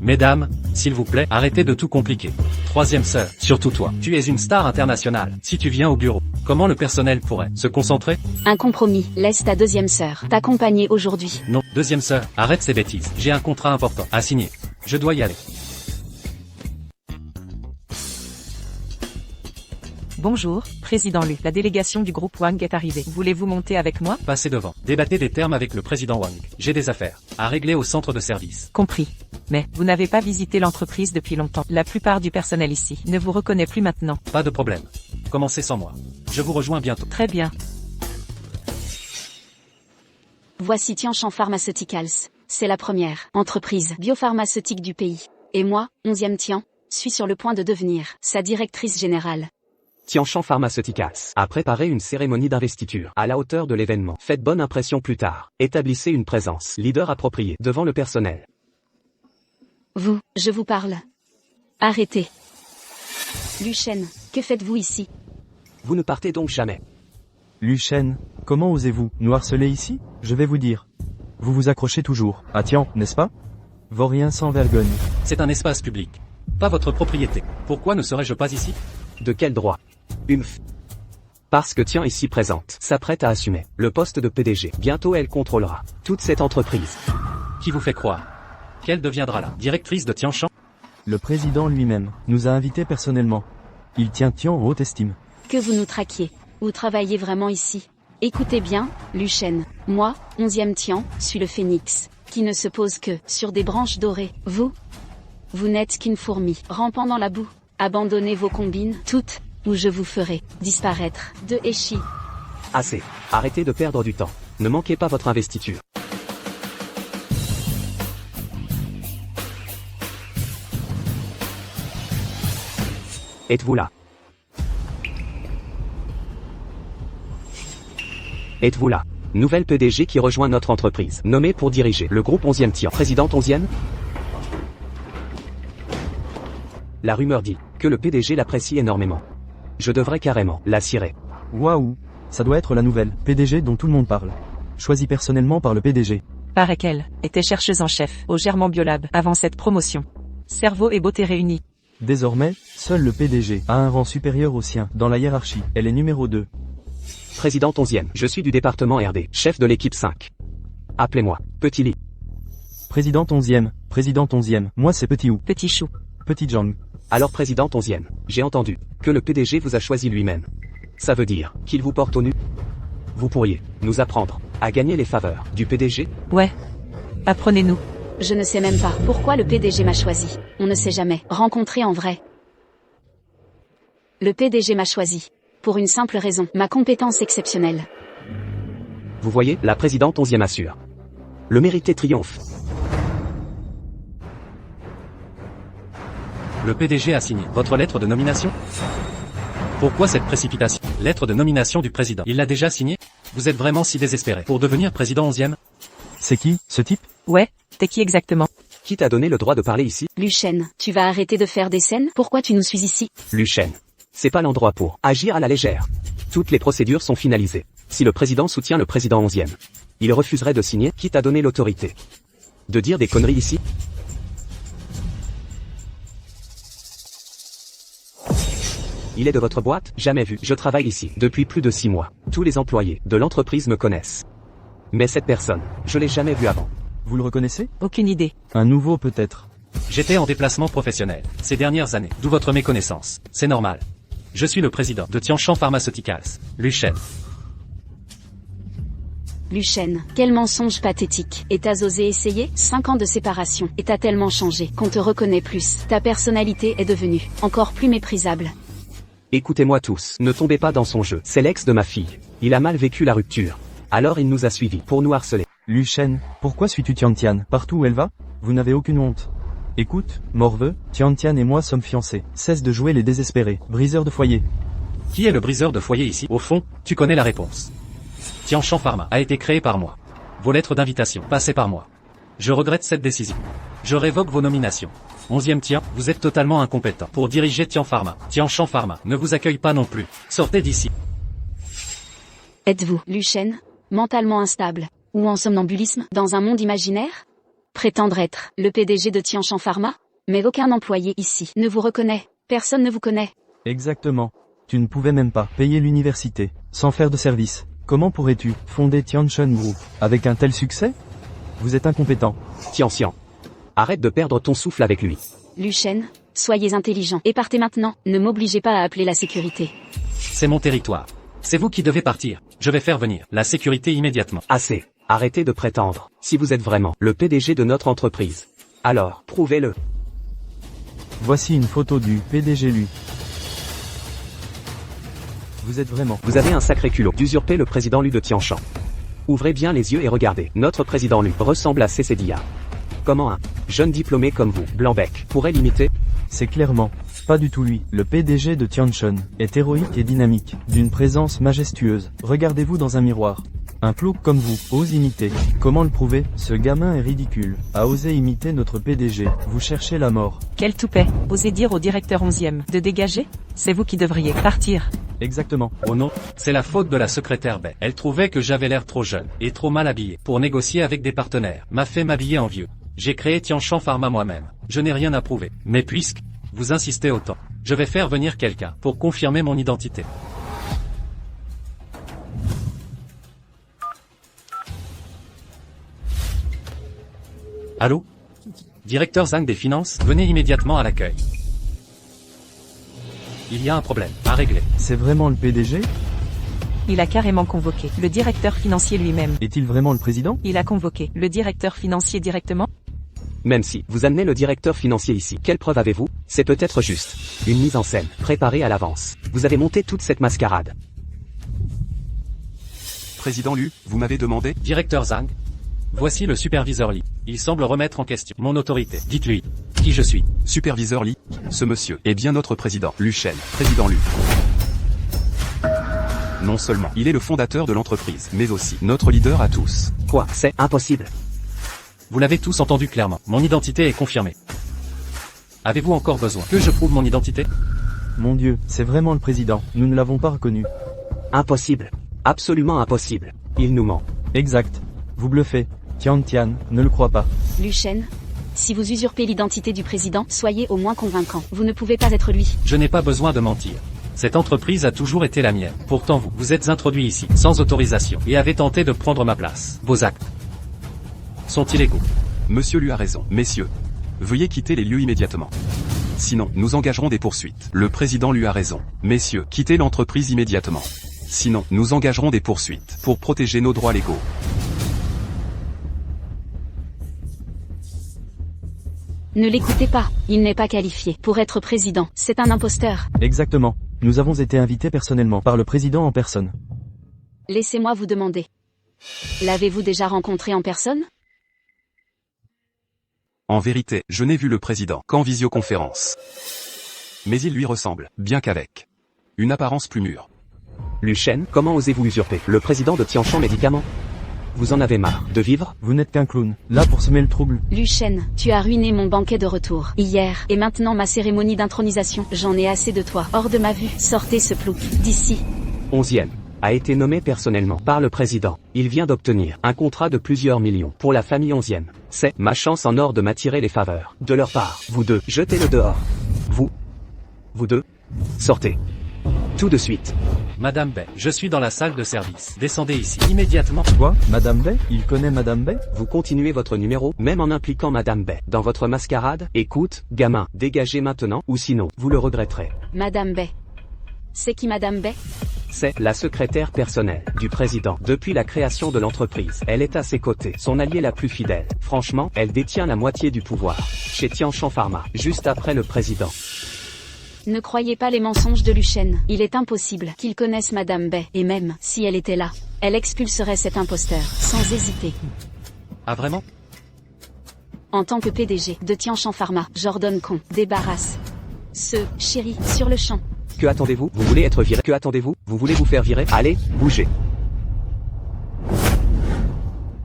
Mesdames, s'il vous plaît, arrêtez de tout compliquer. 3e sœur, surtout toi. Tu es une star internationale. Si tu viens au bureau, comment le personnel pourrait se concentrer? Un compromis, laisse ta 2e sœur t'accompagner aujourd'hui. Non, 2e sœur, arrête ces bêtises. J'ai un contrat important à signer. Je dois y aller. Bonjour, Président Lu. La délégation du groupe Wang est arrivée. Voulez-vous monter avec moi? Passez devant. Débattez des termes avec le président Wang. J'ai des affaires à régler au centre de service. Compris. Mais, vous n'avez pas visité l'entreprise depuis longtemps. La plupart du personnel ici ne vous reconnaît plus maintenant. Pas de problème. Commencez sans moi. Je vous rejoins bientôt. Très bien. Voici Tianchan Pharmaceuticals. C'est la première entreprise biopharmaceutique du pays. Et moi, 11e Tian, suis sur le point de devenir sa directrice générale. Tianchan Pharmaceuticals a préparé une cérémonie d'investiture à la hauteur de l'événement. Faites bonne impression plus tard. Établissez une présence leader appropriée devant le personnel. Vous, je vous parle. Arrêtez. Lu Shen, que faites-vous ici? Vous ne partez donc jamais. Lu Shen, comment osez-vous nous harceler ici? Je vais vous dire. Vous vous accrochez toujours. Ah tiens, n'est-ce pas? Vaurien sans vergogne. C'est un espace public. Pas votre propriété. Pourquoi ne serais-je pas ici? De quel droit? Parce que Tian ici présente s'apprête à assumer le poste de PDG. Bientôt elle contrôlera toute cette entreprise. Qui vous fait croire qu'elle deviendra la directrice de Tianchan? Le président lui-même nous a invités personnellement. Il tient Tian en haute estime. Que vous nous traquiez. Vous travaillez vraiment ici. Écoutez bien, Lu Shen. Moi, 11e Tian, suis le phénix, qui ne se pose que sur des branches dorées. Vous n'êtes qu'une fourmi, rampant dans la boue. Abandonnez vos combines, toutes, ou je vous ferai disparaître de Eshi. Assez. Arrêtez de perdre du temps. Ne manquez pas votre investiture. Êtes-vous là? Êtes-vous là? Nouvelle PDG qui rejoint notre entreprise, nommée pour diriger le groupe 11e Tian. Présidente 11e? La rumeur dit que le PDG l'apprécie énormément. Je devrais carrément la cirer. Waouh, ça doit être la nouvelle PDG dont tout le monde parle. Choisie personnellement par le PDG. Paraît qu'elle était chercheuse en chef au Germain Biolab avant cette promotion. Cerveau et beauté réunis. Désormais, seul le PDG a un rang supérieur au sien dans la hiérarchie. Elle est numéro 2. Présidente 11e, je suis du département RD, chef de l'équipe 5. Appelez-moi Petit Lee. Présidente 11e, moi c'est Petit Ou. Petit chou. Petit Jang. Alors présidente 11e, j'ai entendu que le PDG vous a choisi lui-même. Ça veut dire qu'il vous porte au nu? Vous pourriez nous apprendre à gagner les faveurs du PDG? Ouais. Apprenez-nous. Je ne sais même pas pourquoi le PDG m'a choisi. On ne s'est jamais rencontré en vrai. Le PDG m'a choisi. Pour une simple raison, ma compétence exceptionnelle. Vous voyez, la présidente 11e assure. Le mérité triomphe. Le PDG a signé votre lettre de nomination? Pourquoi cette précipitation? Lettre de nomination du président. Il l'a déjà signée? Vous êtes vraiment si désespéré pour devenir président 11e? C'est qui, ce type? Ouais, t'es qui exactement? Qui t'a donné le droit de parler ici? Lu Shen, tu vas arrêter de faire des scènes? Pourquoi tu nous suis ici? Lu Shen. C'est pas l'endroit pour agir à la légère. Toutes les procédures sont finalisées. Si le président soutient le président 11e, il refuserait de signer. Qui t'a donné l'autorité de dire des conneries ici? Il est de votre boîte? Jamais vu. Je travaille ici depuis plus de 6 mois. Tous les employés de l'entreprise me connaissent. Mais cette personne, je l'ai jamais vue avant. Vous le reconnaissez? Aucune idée. Un nouveau peut-être. J'étais en déplacement professionnel ces dernières années, d'où votre méconnaissance. C'est normal. Je suis le président de Tianchan Pharmaceuticals, Lu Shen. Lu Shen, quel mensonge pathétique. Et t'as osé essayer? 5 ans de séparation. Et t'as tellement changé qu'on te reconnaît plus. Ta personnalité est devenue encore plus méprisable. Écoutez-moi tous, ne tombez pas dans son jeu. C'est l'ex de ma fille. Il a mal vécu la rupture. Alors il nous a suivis pour nous harceler. Lu Shen, pourquoi suis-tu Tian Tian? Partout où elle va? Vous n'avez aucune honte. Écoute, morveux, Tian et moi sommes fiancés. Cesse de jouer les désespérés. Briseur de foyer. Qui est le briseur de foyer ici? Au fond, tu connais la réponse. Tianchan Pharma a été créé par moi. Vos lettres d'invitation, passées par moi. Je regrette cette décision. Je révoque vos nominations. 11e Tian, vous êtes totalement incompétent pour diriger Tian Pharma. Tianchan Pharma ne vous accueille pas non plus. Sortez d'ici. Êtes-vous, Luchen, mentalement instable, ou en somnambulisme, dans un monde imaginaire? Prétendre être le PDG de Tianchan Pharma? Mais aucun employé ici ne vous reconnaît. Personne ne vous connaît. Exactement. Tu ne pouvais même pas payer l'université, sans faire de service. Comment pourrais-tu fonder Tianshan Group avec un tel succès? Vous êtes incompétent. Tian, arrête de perdre ton souffle avec lui. Luchen, soyez intelligent et partez maintenant. Ne m'obligez pas à appeler la sécurité. C'est mon territoire. C'est vous qui devez partir. Je vais faire venir la sécurité immédiatement. Assez. Arrêtez de prétendre. Si vous êtes vraiment le PDG de notre entreprise, alors prouvez-le. Voici une photo du PDG lui. Vous êtes vraiment... Vous avez un sacré culot d'usurper le président Lu de Tianshan. Ouvrez bien les yeux et regardez. Notre président Lu ressemble à CCDIA. Comment un jeune diplômé comme vous, Blanc-Bec, pourrait l'imiter? C'est clairement pas du tout lui. Le PDG de Tianshan est héroïque et dynamique, d'une présence majestueuse. Regardez-vous dans un miroir. Un plouc comme vous ose imiter. Comment le prouver? Ce gamin est ridicule. A osé imiter notre PDG. Vous cherchez la mort. Quel toupet. Osez dire au directeur 11e de dégager? C'est vous qui devriez partir. Exactement. Oh non, c'est la faute de la secrétaire Bay. Elle trouvait que j'avais l'air trop jeune et trop mal habillé pour négocier avec des partenaires. M'a fait m'habiller en vieux. J'ai créé Tianchan Pharma moi-même. Je n'ai rien à prouver. Mais puisque vous insistez autant, je vais faire venir quelqu'un pour confirmer mon identité. Allô? Directeur Zhang des finances, venez immédiatement à l'accueil. Il y a un problème à régler. C'est vraiment le PDG? Il a carrément convoqué le directeur financier lui-même. Est-il vraiment le président? Il a convoqué le directeur financier directement? Même si vous amenez le directeur financier ici, quelle preuve avez-vous? C'est peut-être juste une mise en scène, préparée à l'avance. Vous avez monté toute cette mascarade. Président Lu, vous m'avez demandé? Directeur Zhang, voici le superviseur Li. Il semble remettre en question mon autorité. Dites-lui qui je suis. Superviseur Li, ce monsieur est bien notre président, Lu Shen, président Lu. Non seulement il est le fondateur de l'entreprise, mais aussi notre leader à tous. Quoi? C'est impossible. Vous l'avez tous entendu clairement. Mon identité est confirmée. Avez-vous encore besoin que je prouve mon identité? Mon Dieu, c'est vraiment le président. Nous ne l'avons pas reconnu. Impossible. Absolument impossible. Il nous ment. Exact. Vous bluffez. Tian, ne le crois pas. Luchen, si vous usurpez l'identité du président, soyez au moins convaincant. Vous ne pouvez pas être lui. Je n'ai pas besoin de mentir. Cette entreprise a toujours été la mienne. Pourtant vous êtes introduit ici, sans autorisation, et avez tenté de prendre ma place. Vos actes sont illégaux. Monsieur Lu a raison. Messieurs, veuillez quitter les lieux immédiatement. Sinon, nous engagerons des poursuites. Le président Lu a raison. Messieurs, quittez l'entreprise immédiatement. Sinon, nous engagerons des poursuites pour protéger nos droits légaux. Ne l'écoutez pas, il n'est pas qualifié pour être président, c'est un imposteur. Exactement. Nous avons été invités personnellement par le président en personne. Laissez-moi vous demander. L'avez-vous déjà rencontré en personne? En vérité, je n'ai vu le président qu'en visioconférence. Mais il lui ressemble, bien qu'avec une apparence plus mûre. Lu Shen, comment osez-vous usurper le président de Tianshan Médicaments? Vous en avez marre de vivre? Vous n'êtes qu'un clown, là pour semer le trouble. Luchen, tu as ruiné mon banquet de retour hier, et maintenant ma cérémonie d'intronisation. J'en ai assez de toi, hors de ma vue. Sortez ce plouc d'ici. 11e a été nommé personnellement par le président. Il vient d'obtenir un contrat de plusieurs millions pour la famille 11e. C'est ma chance en or de m'attirer les faveurs de leur part. Vous deux, jetez-le dehors. Vous deux, sortez. Tout de suite. Madame Bay, je suis dans la salle de service. Descendez ici, immédiatement. Quoi? Madame Bay? Il connaît Madame Bay? Vous continuez votre numéro, même en impliquant Madame Bay dans votre mascarade? Écoute, gamin, dégagez maintenant, ou sinon, vous le regretterez. Madame Bay. C'est qui Madame Bay? C'est la secrétaire personnelle du président depuis la création de l'entreprise. Elle est à ses côtés, son alliée la plus fidèle. Franchement, elle détient la moitié du pouvoir chez Tianshan Pharma, juste après le président. Ne croyez pas les mensonges de Luchen. Il est impossible qu'il connaisse Madame Bay. Et même, si elle était là, elle expulserait cet imposteur, sans hésiter. Ah vraiment? En tant que PDG de Tianshan Pharma, j'ordonne qu'on débarrasse ce chéri sur le champ. Que attendez-vous? Vous voulez être viré? Que attendez-vous? Vous voulez vous faire virer? Allez, bougez.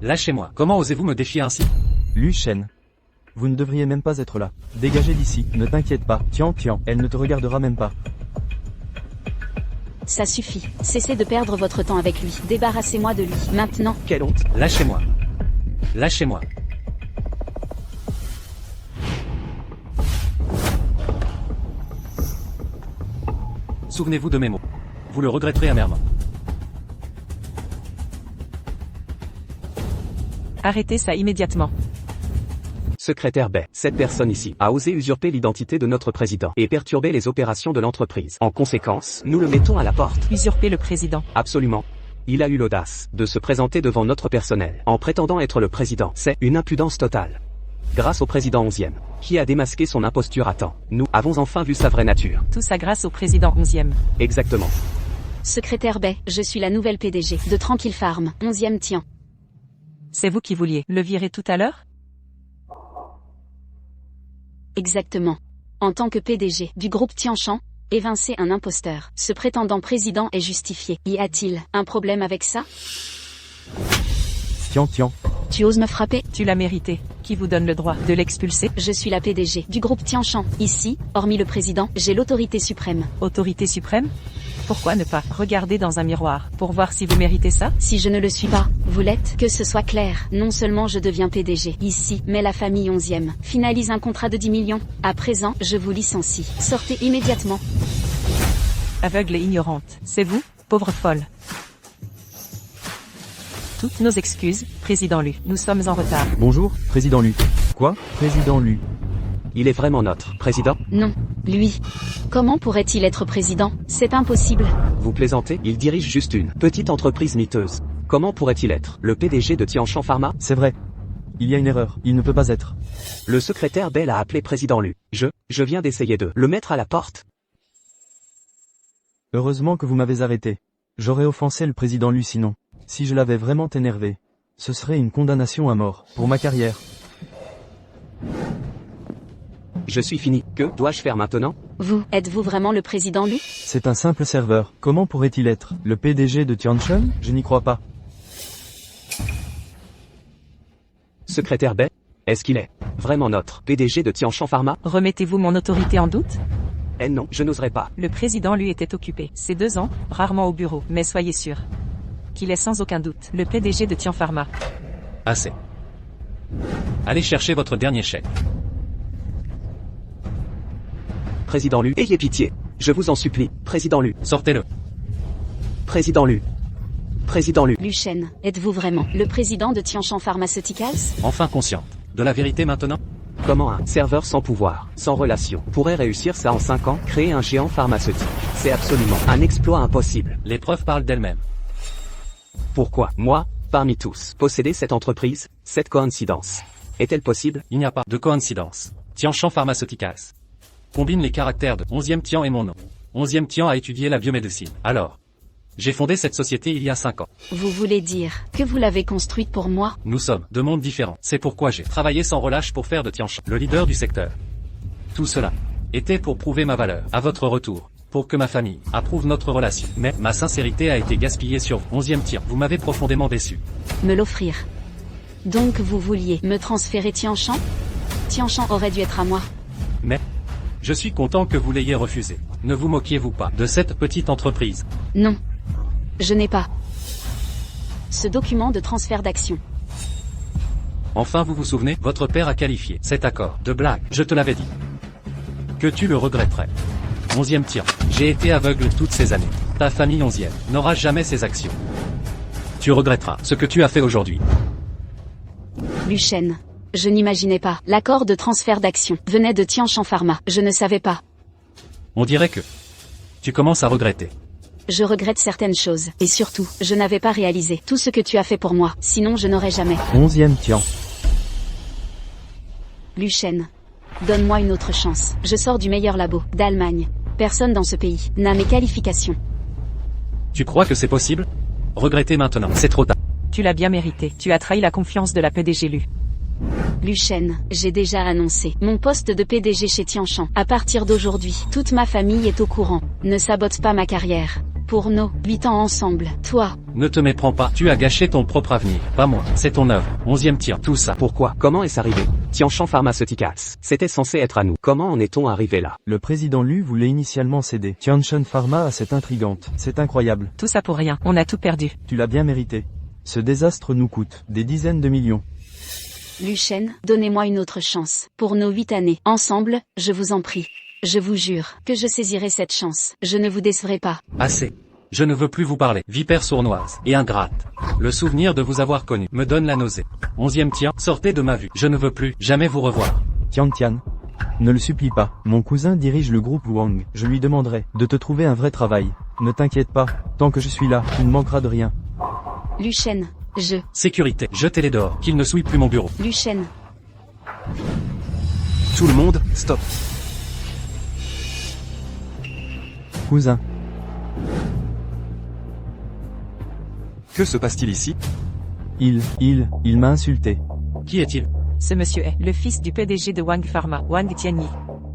Lâchez-moi. Comment osez-vous me défier ainsi? Lu Shen. Vous ne devriez même pas être là. Dégagez d'ici, ne t'inquiète pas. Tian, elle ne te regardera même pas. Ça suffit. Cessez de perdre votre temps avec lui. Débarrassez-moi de lui, maintenant. Quelle honte. Lâchez-moi. Lâchez-moi. Souvenez-vous de mes mots. Vous le regretterez amèrement. Arrêtez ça immédiatement. Secrétaire Bay, cette personne ici a osé usurper l'identité de notre président et perturber les opérations de l'entreprise. En conséquence, nous le mettons à la porte. Usurper le président. Absolument. Il a eu l'audace de se présenter devant notre personnel en prétendant être le président. C'est une impudence totale. Grâce au président 11e, qui a démasqué son imposture à temps, nous avons enfin vu sa vraie nature. Tout ça grâce au président 11e. Exactement. Secrétaire Bay, je suis la nouvelle PDG de Tranquille Farm, 11e Tian. C'est vous qui vouliez le virer tout à l'heure? Exactement. En tant que PDG du groupe Tianshan, évincer un imposteur, se prétendant président est justifié. Y a-t-il un problème avec ça? Tian. Tu oses me frapper? Tu l'as mérité. Qui vous donne le droit de l'expulser? Je suis la PDG du groupe Tianshan. Ici, hormis le président, j'ai l'autorité suprême. Autorité suprême? Pourquoi ne pas regarder dans un miroir pour voir si vous méritez ça? Si je ne le suis pas, vous l'êtes. Que ce soit clair, non seulement je deviens PDG ici, mais la famille 11e finalise un contrat de 10 millions. À présent, je vous licencie. Sortez immédiatement. Aveugle et ignorante. C'est vous, pauvre folle. Toutes nos excuses, Président Lu. Nous sommes en retard. Bonjour, Président Lu. Quoi? Président Lu. Il est vraiment notre président? Non, lui. Comment pourrait-il être président? C'est impossible. Vous plaisantez? Il dirige juste une petite entreprise miteuse. Comment pourrait-il être le PDG de Tianshan Pharma? C'est vrai. Il y a une erreur, il ne peut pas être. Le secrétaire Bell a appelé président Lu. Je viens d'essayer de le mettre à la porte. Heureusement que vous m'avez arrêté. J'aurais offensé le président Lu sinon. Si je l'avais vraiment énervé, ce serait une condamnation à mort pour ma carrière. Je suis fini. Que dois-je faire maintenant? Vous, êtes-vous vraiment le président Lu? C'est un simple serveur. Comment pourrait-il être le PDG de Tianshan? Je n'y crois pas. Secrétaire Bay, est-ce qu'il est vraiment notre PDG de Tianshan Pharma? Remettez-vous mon autorité en doute? Eh non, je n'oserais pas. Le président lui était occupé. Ces 2 ans, rarement au bureau, mais soyez sûr qu'il est sans aucun doute le PDG de Tian Pharma. Assez. Allez chercher votre dernier chèque. Président Lu, ayez pitié. Je vous en supplie, Président Lu. Sortez-le. Président Lu. Président Lu. Lu Shen, êtes-vous vraiment le président de Tianshan Pharmaceuticals? Enfin consciente de la vérité maintenant? Comment un serveur sans pouvoir, sans relation, pourrait réussir ça en 5 ans? Créer un géant pharmaceutique. C'est absolument un exploit impossible. Les preuves parlent d'elles-mêmes. Pourquoi, moi, parmi tous, posséder cette entreprise? Cette coïncidence est-elle possible? Il n'y a pas de coïncidence. Tianshan Pharmaceuticals combine les caractères de 11e Tian et mon nom. 11e Tian a étudié la biomédecine. Alors, j'ai fondé cette société il y a 5 ans. Vous voulez dire que vous l'avez construite pour moi? Nous sommes de mondes différents. C'est pourquoi j'ai travaillé sans relâche pour faire de Tianshan le leader du secteur. Tout cela était pour prouver ma valeur à votre retour, pour que ma famille approuve notre relation. Mais ma sincérité a été gaspillée sur 11e Tian. Vous m'avez profondément déçu. Me l'offrir. Donc vous vouliez me transférer Tianshan? Tianshan aurait dû être à moi. Mais je suis content que vous l'ayez refusé. Ne vous moquiez-vous pas de cette petite entreprise? Non. Je n'ai pas ce document de transfert d'action. Enfin vous vous souvenez, votre père a qualifié cet accord de blague. Je te l'avais dit. Que tu le regretterais. 11e Tian. J'ai été aveugle toutes ces années. Ta famille 11e n'aura jamais ces actions. Tu regretteras ce que tu as fait aujourd'hui. Lu Shen. Je n'imaginais pas. L'accord de transfert d'action venait de Tianshan Pharma. Je ne savais pas. On dirait que tu commences à regretter. Je regrette certaines choses. Et surtout, je n'avais pas réalisé tout ce que tu as fait pour moi. Sinon je n'aurais jamais. 11e Tian. Lu Shen. Donne-moi une autre chance. Je sors du meilleur labo d'Allemagne. Personne dans ce pays n'a mes qualifications. Tu crois que c'est possible? Regretter maintenant, c'est trop tard. Tu l'as bien mérité. Tu as trahi la confiance de la PDG Lu. Lu Shen, j'ai déjà annoncé mon poste de PDG chez Tianshan. À partir d'aujourd'hui, toute ma famille est au courant. Ne sabote pas ma carrière. Pour nos 8 ans ensemble, toi. Ne te méprends pas, tu as gâché ton propre avenir. Pas moi, c'est ton œuvre. 11e tir, tout ça. Pourquoi? Comment est-ce arrivé? Tianshan Pharmaceuticals. C'était censé être à nous. Comment en est-on arrivé là? Le président Lu voulait initialement céder. Tianshan Pharma a cette intrigante. C'est incroyable. Tout ça pour rien, on a tout perdu. Tu l'as bien mérité. Ce désastre nous coûte des dizaines de millions. Lu Shen, donnez-moi une autre chance. Pour nos 8 années, ensemble, je vous en prie. Je vous jure que je saisirai cette chance. Je ne vous décevrai pas. Assez. Je ne veux plus vous parler. Vipère sournoise et ingrate. Le souvenir de vous avoir connu me donne la nausée. 11e tir, sortez de ma vue. Je ne veux plus jamais vous revoir. Tian, ne le supplie pas. Mon cousin dirige le groupe Wang. Je lui demanderai de te trouver un vrai travail. Ne t'inquiète pas, tant que je suis là, tu ne manqueras de rien. Lu Shen, Sécurité, jetez-les dehors, qu'il ne souille plus mon bureau. Lu Shen. Tout le monde, stop. Cousin. Que se passe-t-il ici? Il m'a insulté. Qui est-il? Ce monsieur est le fils du PDG de Wang Pharma, Wang Tianyi.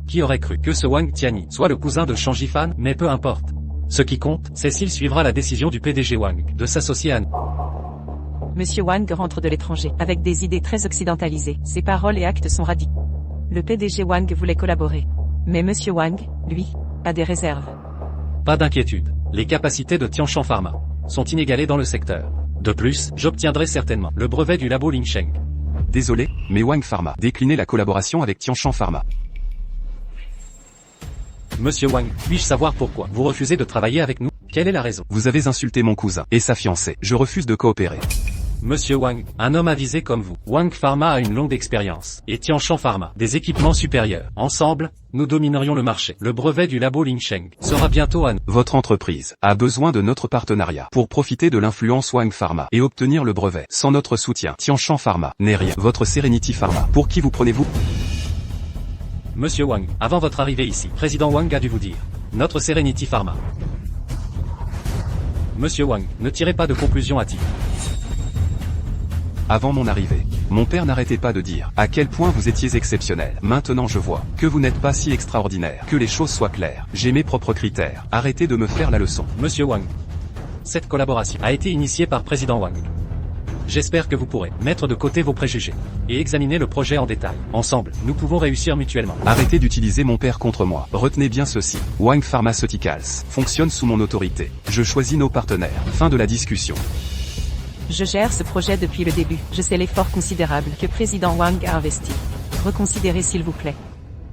Qui aurait cru que ce Wang Tianyi soit le cousin de Shang Jifan? Mais peu importe. Ce qui compte, c'est s'il suivra la décision du PDG Wang de s'associer à nous. Monsieur Wang rentre de l'étranger, avec des idées très occidentalisées. Ses paroles et actes sont radicaux. Le PDG Wang voulait collaborer. Mais Monsieur Wang, lui, a des réserves. Pas d'inquiétude. Les capacités de Tianshan Pharma sont inégalées dans le secteur. De plus, j'obtiendrai certainement le brevet du labo Lingsheng. Désolé, mais Wang Pharma déclinait la collaboration avec Tianshan Pharma. Monsieur Wang, puis-je savoir pourquoi vous refusez de travailler avec nous? Quelle est la raison? Vous avez insulté mon cousin et sa fiancée. Je refuse de coopérer. Monsieur Wang, un homme avisé comme vous. Wang Pharma a une longue expérience. Et Tianshan Pharma, des équipements supérieurs. Ensemble, nous dominerions le marché. Le brevet du labo Lingsheng sera bientôt à nous. Votre entreprise a besoin de notre partenariat pour profiter de l'influence Wang Pharma et obtenir le brevet. Sans notre soutien, Tianshan Pharma n'est rien. Votre Serenity Pharma, pour qui vous prenez-vous? Monsieur Wang, avant votre arrivée ici, Président Wang a dû vous dire. Notre Serenity Pharma. Monsieur Wang, ne tirez pas de conclusion hâtive. Avant mon arrivée, mon père n'arrêtait pas de dire à quel point vous étiez exceptionnel. Maintenant je vois que vous n'êtes pas si extraordinaire. Que les choses soient claires. J'ai mes propres critères. Arrêtez de me faire la leçon. Monsieur Wang, cette collaboration a été initiée par Président Wang. J'espère que vous pourrez mettre de côté vos préjugés et examiner le projet en détail. Ensemble, nous pouvons réussir mutuellement. Arrêtez d'utiliser mon père contre moi. Retenez bien ceci. Wang Pharmaceuticals fonctionne sous mon autorité. Je choisis nos partenaires. Fin de la discussion. Je gère ce projet depuis le début. Je sais l'effort considérable que Président Wang a investi. Reconsidérez s'il vous plaît.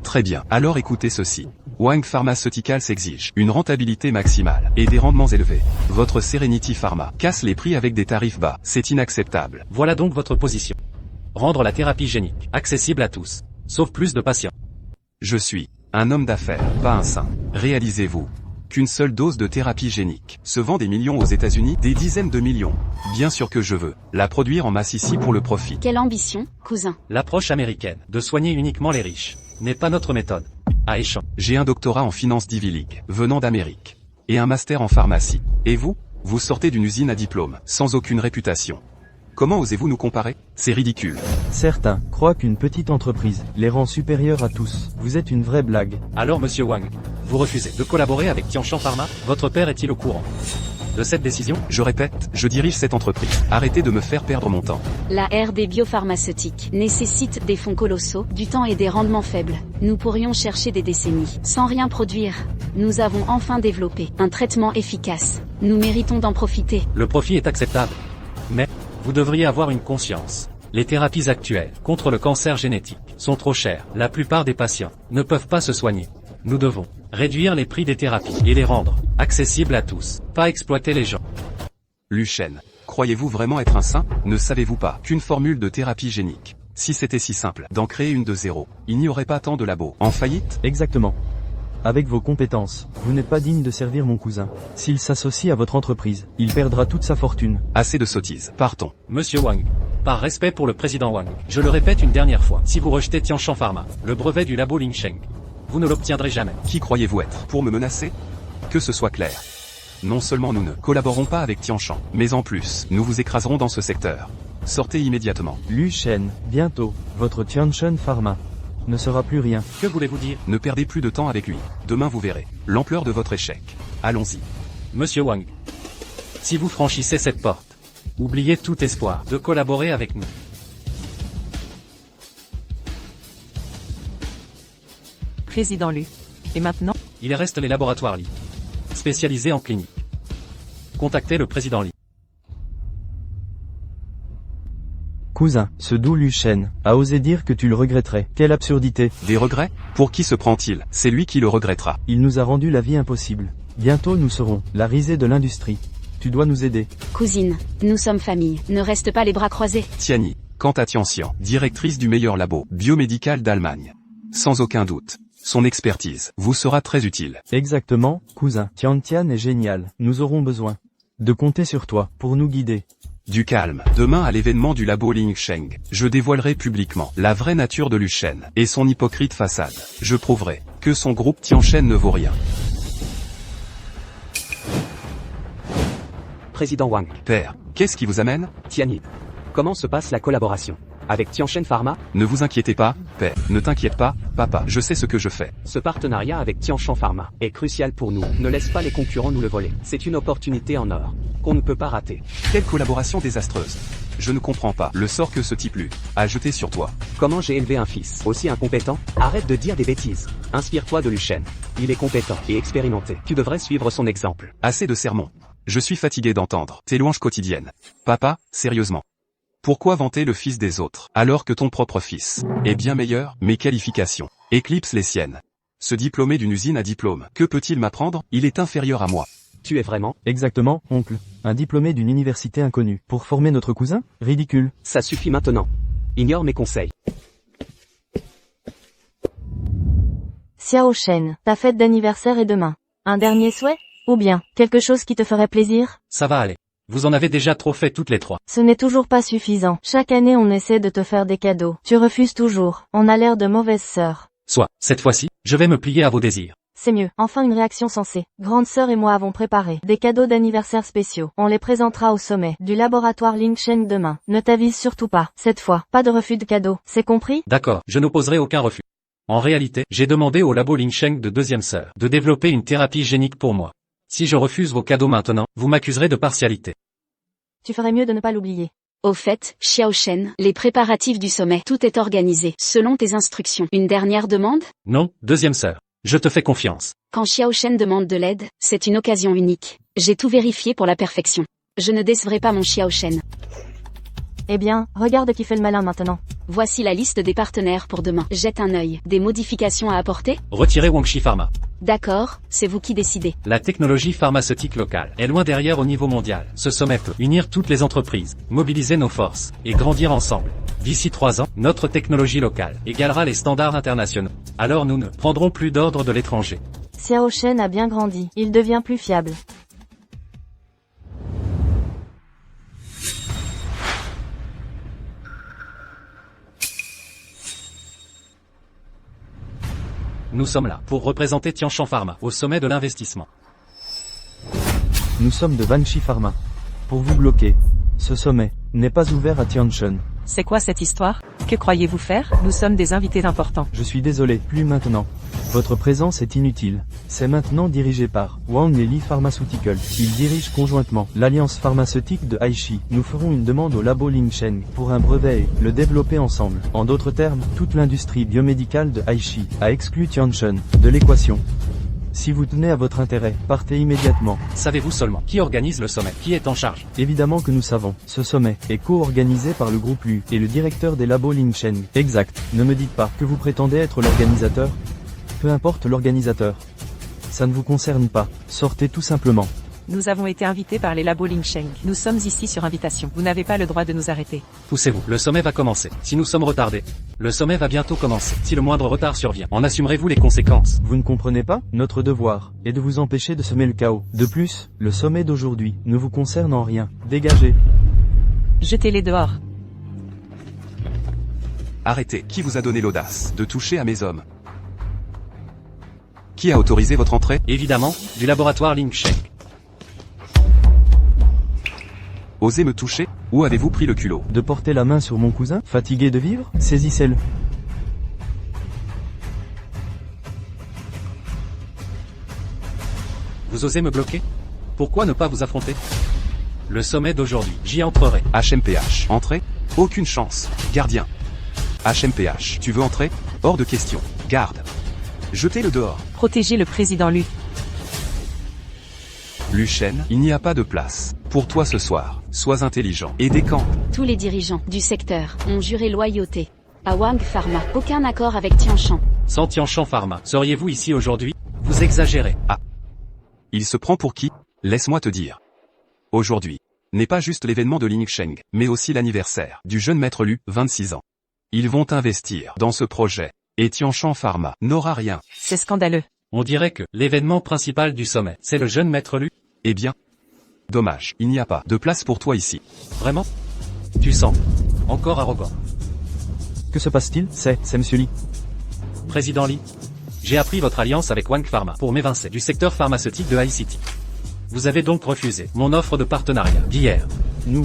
Très bien. Alors écoutez ceci. Wang Pharmaceuticals exige une rentabilité maximale et des rendements élevés. Votre Serenity Pharma casse les prix avec des tarifs bas. C'est inacceptable. Voilà donc votre position. Rendre la thérapie génique accessible à tous, sauf plus de patients. Je suis un homme d'affaires, pas un saint. Réalisez-vous qu'une seule dose de thérapie génique se vend des millions aux États-Unis, des dizaines de millions. Bien sûr que je veux la produire en masse ici pour le profit. Quelle ambition, cousin. L'approche américaine de soigner uniquement les riches n'est pas notre méthode. À échange. J'ai un doctorat en finance d'Ivy League, venant d'Amérique, et un master en pharmacie. Et vous? Vous sortez d'une usine à diplôme, sans aucune réputation. Comment osez-vous nous comparer? C'est ridicule. Certains croient qu'une petite entreprise les rend supérieurs à tous. Vous êtes une vraie blague. Alors Monsieur Wang, vous refusez de collaborer avec Tianshan Pharma? Votre père est-il au courant de cette décision? Je répète, je dirige cette entreprise. Arrêtez de me faire perdre mon temps. La R&D biopharmaceutique nécessite des fonds colossaux, du temps et des rendements faibles. Nous pourrions chercher des décennies sans rien produire. Nous avons enfin développé un traitement efficace. Nous méritons d'en profiter. Le profit est acceptable. Mais vous devriez avoir une conscience. Les thérapies actuelles contre le cancer génétique sont trop chères. La plupart des patients ne peuvent pas se soigner. Nous devons réduire les prix des thérapies et les rendre accessibles à tous, pas exploiter les gens. Lu Shen, croyez-vous vraiment être un saint? Ne savez-vous pas qu'une formule de thérapie génique, si c'était si simple d'en créer une de zéro, il n'y aurait pas tant de labos en faillite? Exactement. Avec vos compétences, vous n'êtes pas digne de servir mon cousin. S'il s'associe à votre entreprise, il perdra toute sa fortune. Assez de sottises, partons. Monsieur Wang, par respect pour le président Wang, je le répète une dernière fois, si vous rejetez Tianshan Pharma, le brevet du labo Lingsheng, vous ne l'obtiendrez jamais. Qui croyez-vous être pour me menacer? Que ce soit clair. Non seulement nous ne collaborons pas avec Tianshan, mais en plus, nous vous écraserons dans ce secteur. Sortez immédiatement. Lu Shen, bientôt, votre Tianshun Pharma ne sera plus rien. Que voulez-vous dire? Ne perdez plus de temps avec lui. Demain vous verrez l'ampleur de votre échec. Allons-y. Monsieur Wang. Si vous franchissez cette porte, oubliez tout espoir de collaborer avec nous. Président Lu. Et maintenant? Il reste les laboratoires Li, spécialisés en clinique. Contactez le président Li. Cousin, ce doux Lu Shen a osé dire que tu le regretterais. Quelle absurdité. Des regrets? Pour qui se prend-il? C'est lui qui le regrettera. Il nous a rendu la vie impossible. Bientôt nous serons la risée de l'industrie. Tu dois nous aider. Cousine, nous sommes famille, ne reste pas les bras croisés. Tiani, quant à Tianxian, directrice du meilleur labo biomédical d'Allemagne. Sans aucun doute, son expertise vous sera très utile. Exactement, cousin. Tian est génial. Nous aurons besoin de compter sur toi pour nous guider. Du calme. Demain à l'événement du labo Lingsheng, je dévoilerai publiquement la vraie nature de Lu Shen et son hypocrite façade. Je prouverai que son groupe Tianchen ne vaut rien. Président Wang. Père, qu'est-ce qui vous amène? Tianyi. Comment se passe la collaboration avec Tianchen Pharma? Ne vous inquiétez pas, père. Ne t'inquiète pas, papa. Je sais ce que je fais. Ce partenariat avec Tianchen Pharma est crucial pour nous. Ne laisse pas les concurrents nous le voler. C'est une opportunité en or qu'on ne peut pas rater. Quelle collaboration désastreuse. Je ne comprends pas le sort que ce type-Lu a jeté sur toi. Comment j'ai élevé un fils aussi incompétent? Arrête de dire des bêtises. Inspire-toi de Lu Shen. Il est compétent et expérimenté. Tu devrais suivre son exemple. Assez de sermons. Je suis fatigué d'entendre tes louanges quotidiennes. Papa, sérieusement. Pourquoi vanter le fils des autres, alors que ton propre fils est bien meilleur? Mes qualifications éclipsent les siennes. Ce diplômé d'une usine à diplôme, que peut-il m'apprendre? Il est inférieur à moi. Tu es vraiment? Exactement, oncle. Un diplômé d'une université inconnue. Pour former notre cousin? Ridicule. Ça suffit maintenant. Ignore mes conseils. Xiao Shen, ta fête d'anniversaire est demain. Un dernier souhait? Ou bien, quelque chose qui te ferait plaisir? Ça va aller. Vous en avez déjà trop fait toutes les trois. Ce n'est toujours pas suffisant. Chaque année on essaie de te faire des cadeaux. Tu refuses toujours. On a l'air de mauvaises sœurs. Soit, cette fois-ci, je vais me plier à vos désirs. C'est mieux. Enfin une réaction sensée. Grande sœur et moi avons préparé des cadeaux d'anniversaire spéciaux. On les présentera au sommet du laboratoire Lingsheng demain. Ne t'avise surtout pas. Cette fois, pas de refus de cadeaux. C'est compris? D'accord, je n'opposerai aucun refus. En réalité, j'ai demandé au labo Lingsheng de deuxième sœur de développer une thérapie génique pour moi. Si je refuse vos cadeaux maintenant, vous m'accuserez de partialité. Tu ferais mieux de ne pas l'oublier. Au fait, Xiao Shen, les préparatifs du sommet, tout est organisé, selon tes instructions. Une dernière demande? Non, deuxième sœur. Je te fais confiance. Quand Xiao Shen demande de l'aide, c'est une occasion unique. J'ai tout vérifié pour la perfection. Je ne décevrai pas mon Xiao Shen. Eh bien, regarde qui fait le malin maintenant. Voici la liste des partenaires pour demain. Jette un œil. Des modifications à apporter? Retirez Wangxi Pharma. D'accord, c'est vous qui décidez. La technologie pharmaceutique locale est loin derrière au niveau mondial. Ce sommet peut unir toutes les entreprises, mobiliser nos forces et grandir ensemble. D'ici 3 ans, notre technologie locale égalera les standards internationaux. Alors nous ne prendrons plus d'ordre de l'étranger. Xiao Shen a bien grandi. Il devient plus fiable. Nous sommes là pour représenter Tianchen Pharma au sommet de l'investissement. Nous sommes de Vanchi Pharma. Pour vous bloquer, ce sommet n'est pas ouvert à Tianshun. C'est quoi cette histoire? Que croyez-vous faire? Nous sommes des invités importants. Je suis désolé, plus maintenant. Votre présence est inutile. C'est maintenant dirigé par Wang et Li Pharmaceutical. Ils dirigent conjointement l'alliance pharmaceutique de Aichi. Nous ferons une demande au labo Lingsheng pour un brevet et le développer ensemble. En d'autres termes, toute l'industrie biomédicale de Aichi a exclu Tianshun de l'équation. Si vous tenez à votre intérêt, partez immédiatement. Savez-vous seulement qui organise le sommet? Qui est en charge? Évidemment que nous savons. Ce sommet est co-organisé par le groupe Lu et le directeur des labos Lingsheng. Exact. Ne me dites pas que vous prétendez être l'organisateur. Peu importe l'organisateur. Ça ne vous concerne pas. Sortez tout simplement. Nous avons été invités par les labos Lingsheng. Nous sommes ici sur invitation. Vous n'avez pas le droit de nous arrêter. Poussez-vous. Le sommet va commencer. Si nous sommes retardés, le sommet va bientôt commencer. Si le moindre retard survient, en assumerez-vous les conséquences? Vous ne comprenez pas? Notre devoir est de vous empêcher de semer le chaos. De plus, le sommet d'aujourd'hui ne vous concerne en rien. Dégagez. Jetez-les dehors. Arrêtez. Qui vous a donné l'audace de toucher à mes hommes? Qui a autorisé votre entrée? Évidemment, du laboratoire Lingsheng. Osez me toucher? Où avez-vous pris le culot? De porter la main sur mon cousin, fatigué de vivre? Saisissez-le. Vous osez me bloquer? Pourquoi ne pas vous affronter? Le sommet d'aujourd'hui, j'y entrerai. HMPH. Entrez? Aucune chance. Gardien. HMPH. Tu veux entrer? Hors de question. Garde. Jetez-le dehors. Protégez le président Lu. Lu Shen, il n'y a pas de place pour toi ce soir. Sois intelligent et décampe. Tous les dirigeants du secteur ont juré loyauté à Wang Pharma. Aucun accord avec Tianshan. Sans Tianshan Pharma, seriez-vous ici aujourd'hui? Vous exagérez. Il se prend pour qui? Laisse-moi te dire. Aujourd'hui n'est pas juste l'événement de Ling Sheng, mais aussi l'anniversaire du jeune maître Lu, 26 ans. Ils vont investir dans ce projet, et Tianshan Pharma n'aura rien. C'est scandaleux. On dirait que l'événement principal du sommet, c'est le jeune maître Lu. Eh bien, dommage, il n'y a pas de place pour toi ici. Vraiment? Tu sens encore arrogant. Que se passe-t-il? C'est Monsieur Li. Président Li, j'ai appris votre alliance avec Wang Pharma pour m'évincer du secteur pharmaceutique de High City. Vous avez donc refusé mon offre de partenariat d'hier. Nous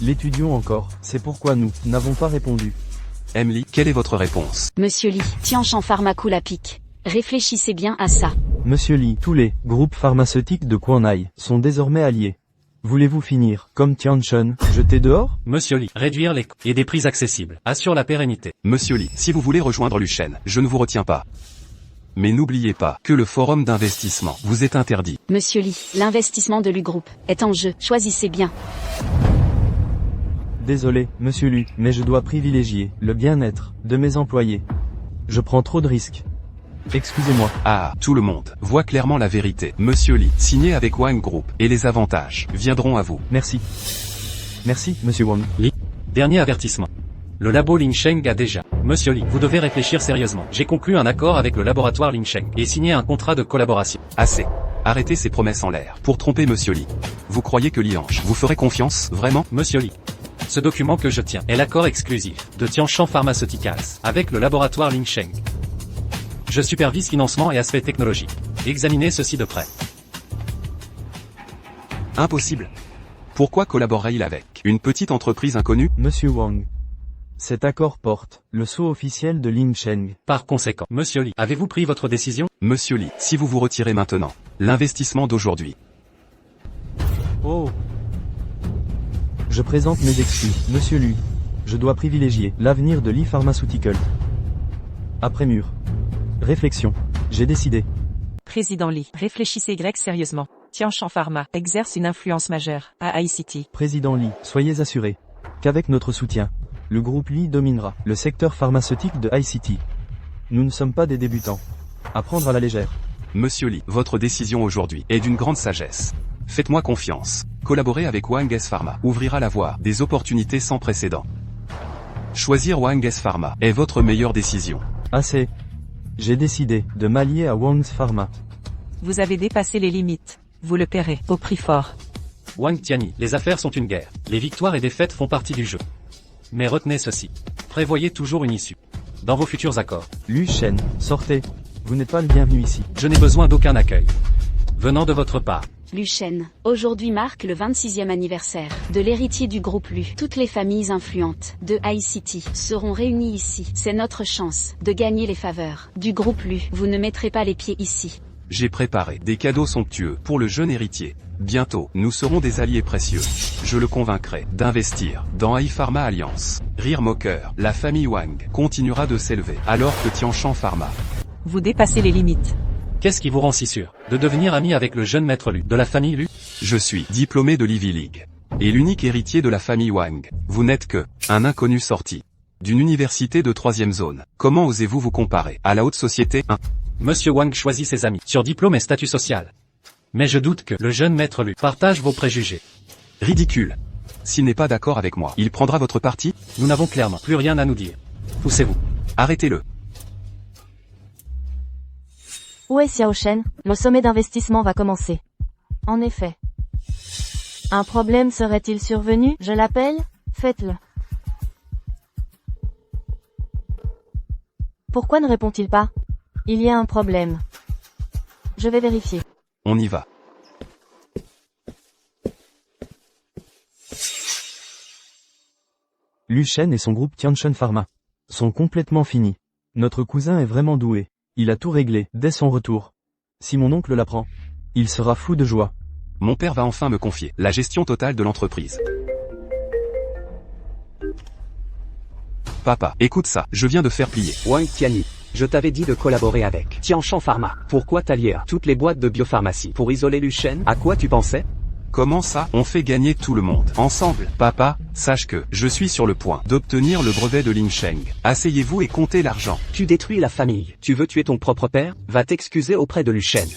l'étudions encore, c'est pourquoi nous n'avons pas répondu. Emily, quelle est votre réponse? Monsieur Li, Tianshan Pharma coule à pic. Réfléchissez bien à ça. Monsieur Li, tous les groupes pharmaceutiques de Quanai sont désormais alliés. Voulez-vous finir comme Tianshan, jeté dehors? Monsieur Li, réduire les coûts et des prix accessibles assure la pérennité. Monsieur Li, si vous voulez rejoindre Lu Shen, je ne vous retiens pas. Mais n'oubliez pas que le forum d'investissement vous est interdit. Monsieur Li, l'investissement de Lu Group est en jeu. Choisissez bien. Désolé, Monsieur Lu, mais je dois privilégier le bien-être de mes employés. Je prends trop de risques. Excusez-moi. Ah, tout le monde voit clairement la vérité. Monsieur Li, signé avec Wang Group, et les avantages viendront à vous. Merci. Merci, Monsieur Wang. Li, dernier avertissement. Le labo Ling Sheng a déjà. Monsieur Li, vous devez réfléchir sérieusement. J'ai conclu un accord avec le laboratoire Ling Sheng et signé un contrat de collaboration. Assez. Arrêtez ces promesses en l'air pour tromper Monsieur Li. Vous croyez que Liange vous ferait confiance, vraiment? Monsieur Li, ce document que je tiens est l'accord exclusif de Tianshan Pharmaceuticals avec le laboratoire Ling Sheng. Je supervise financement et aspects technologiques. Examinez ceci de près. Impossible. Pourquoi collaborerait-il avec une petite entreprise inconnue? Monsieur Wang. Cet accord porte le sceau officiel de Ling Sheng. Par conséquent, Monsieur Li, avez-vous pris votre décision? Monsieur Li, si vous vous retirez maintenant, l'investissement d'aujourd'hui. Oh. Je présente mes excuses, Monsieur Lu. Je dois privilégier l'avenir de Li Pharmaceutical. Après mur. Réflexion. J'ai décidé. Président Li, réfléchissez sérieusement. Tianshan Pharma exerce une influence majeure à High City. Président Li, soyez assuré qu'avec notre soutien, le groupe Li dominera le secteur pharmaceutique de High City. Nous ne sommes pas des débutants. À prendre à la légère. Monsieur Li, votre décision aujourd'hui est d'une grande sagesse. Faites-moi confiance. Collaborer avec Wang S Pharma ouvrira la voie des opportunités sans précédent. Choisir Wang S Pharma est votre meilleure décision. Assez. J'ai décidé de m'allier à Wang's Pharma. Vous avez dépassé les limites. Vous le paierez au prix fort. Wang Tianyi, les affaires sont une guerre. Les victoires et défaites font partie du jeu. Mais retenez ceci. Prévoyez toujours une issue. Dans vos futurs accords. Lu Shen, sortez. Vous n'êtes pas le bienvenu ici. Je n'ai besoin d'aucun accueil. Venant de votre part. Lu Shen, aujourd'hui marque le 26e anniversaire de l'héritier du groupe Lu. Toutes les familles influentes de High City seront réunies ici. C'est notre chance de gagner les faveurs du groupe Lu. Vous ne mettrez pas les pieds ici. J'ai préparé des cadeaux somptueux pour le jeune héritier. Bientôt, nous serons des alliés précieux. Je le convaincrai d'investir dans High Pharma Alliance. Rire moqueur, la famille Wang continuera de s'élever alors que Tianshan Pharma. Vous dépassez les limites. Qu'est-ce qui vous rend si sûr de devenir ami avec le jeune maître Lu, de la famille Lu? Je suis diplômé de l'Ivy League. Et l'unique héritier de la famille Wang. Vous n'êtes que un inconnu sorti d'une université de 3e zone. Comment osez-vous vous comparer à la haute société? Monsieur Wang choisit ses amis sur diplôme et statut social. Mais je doute que le jeune maître Lu partage vos préjugés. Ridicule. S'il n'est pas d'accord avec moi, il prendra votre parti? Nous n'avons clairement plus rien à nous dire. Poussez-vous. Arrêtez-le. Où est Xiao Shen? Le sommet d'investissement va commencer. En effet. Un problème serait-il survenu? Je l'appelle? Faites-le. Pourquoi ne répond-il pas? Il y a un problème. Je vais vérifier. On y va. Lu Shen et son groupe Tianchun Pharma sont complètement finis. Notre cousin est vraiment doué. Il a tout réglé, dès son retour. Si mon oncle l'apprend, il sera fou de joie. Mon père va enfin me confier la gestion totale de l'entreprise. Papa, écoute ça, je viens de faire plier. Wang Tianyi, je t'avais dit de collaborer avec Tianshan Pharma. Pourquoi t'allier à toutes les boîtes de biopharmacie pour isoler Lu Shen? À quoi tu pensais? Comment ça? On fait gagner tout le monde. Ensemble. Papa, sache que je suis sur le point d'obtenir le brevet de Ling Sheng. Asseyez-vous et comptez l'argent. Tu détruis la famille. Tu veux tuer ton propre père? Va t'excuser auprès de Lu Shen.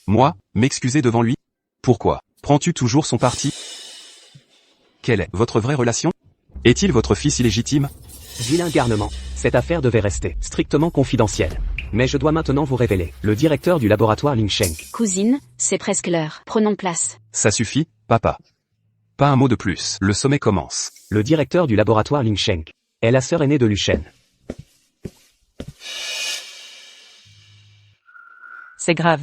Moi, m'excuser devant lui? Pourquoi? Prends-tu toujours son parti? Quelle est votre vraie relation? Est-il votre fils illégitime? Vilain garnement. Cette affaire devait rester strictement confidentielle. Mais je dois maintenant vous révéler le directeur du laboratoire Ling Sheng. Cousine, c'est presque l'heure. Prenons place. Ça suffit, papa. Pas un mot de plus. Le sommet commence. Le directeur du laboratoire Ling Sheng est la sœur aînée de Lu Shen. C'est grave.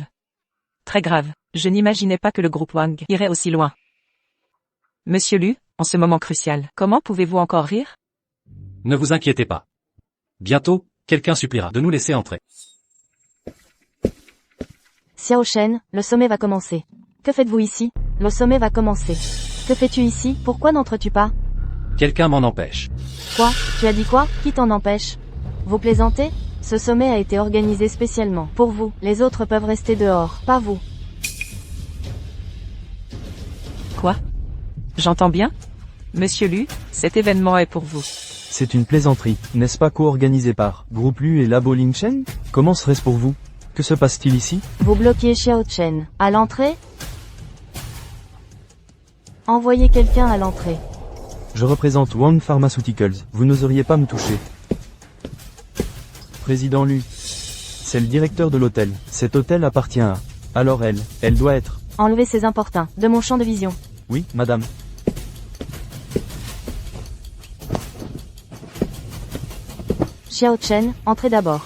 Très grave. Je n'imaginais pas que le groupe Wang irait aussi loin. Monsieur Lu, en ce moment crucial, comment pouvez-vous encore rire? Ne vous inquiétez pas. Bientôt, quelqu'un suppliera de nous laisser entrer. Xiao Shen, le sommet va commencer. Que faites-vous ici? Le sommet va commencer. Que fais-tu ici? Pourquoi n'entres-tu pas? Quelqu'un m'en empêche. Quoi? Tu as dit quoi? Qui t'en empêche? Vous plaisantez? Ce sommet a été organisé spécialement pour vous. Les autres peuvent rester dehors, pas vous. Quoi? J'entends bien? Monsieur Lu, cet événement est pour vous. C'est une plaisanterie, n'est-ce pas co-organisé par Groupe Lu et Labo Ling Sheng? Comment serait-ce pour vous? Que se passe-t-il ici? Vous bloquez Xiao Chen. À l'entrée? Envoyez quelqu'un à l'entrée. Je représente Wang Pharmaceuticals, vous n'oseriez pas me toucher. Président Lu. C'est le directeur de l'hôtel. Cet hôtel appartient à... Alors elle doit être... Enlevez ces importuns de mon champ de vision. Oui, madame. Xiao Chen, entrez d'abord.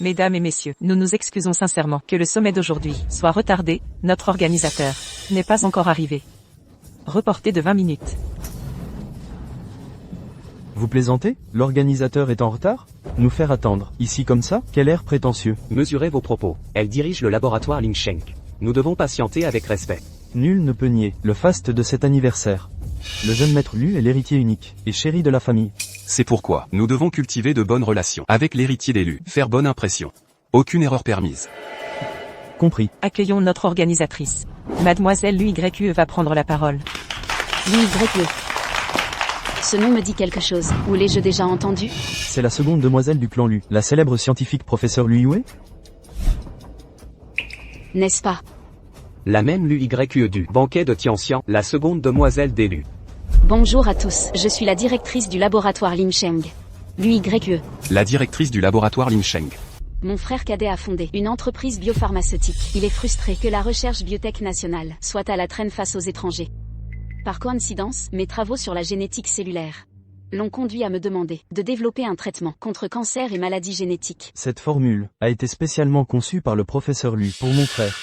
Mesdames et messieurs, nous nous excusons sincèrement que le sommet d'aujourd'hui soit retardé, notre organisateur n'est pas encore arrivé. Reporté de 20 minutes. Vous plaisantez? L'organisateur est en retard? Nous faire attendre, ici comme ça? Quel air prétentieux. Mesurez vos propos. Elle dirige le laboratoire Ling Sheng. Nous devons patienter avec respect. Nul ne peut nier le faste de cet anniversaire. Le jeune maître Lu est l'héritier unique et chéri de la famille. C'est pourquoi nous devons cultiver de bonnes relations avec l'héritier d'élu, faire bonne impression. Aucune erreur permise. Compris. Accueillons notre organisatrice. Mademoiselle Lu YQE va prendre la parole. L'YE. Ce nom me dit quelque chose. Où l'ai-je déjà entendu? C'est la seconde demoiselle du clan Lu, la célèbre scientifique professeur Lu Yue? N'est-ce pas? La même Lu YQE du banquet de Tianxian, la seconde demoiselle d'élu. Bonjour à tous, je suis la directrice du laboratoire Ling Sheng. L'YE. La directrice du laboratoire Ling Sheng. Mon frère cadet a fondé une entreprise biopharmaceutique. Il est frustré que la recherche biotech nationale soit à la traîne face aux étrangers. Par coïncidence, mes travaux sur la génétique cellulaire l'ont conduit à me demander de développer un traitement contre cancer et maladies génétiques. Cette formule a été spécialement conçue par le professeur Lu pour mon frère.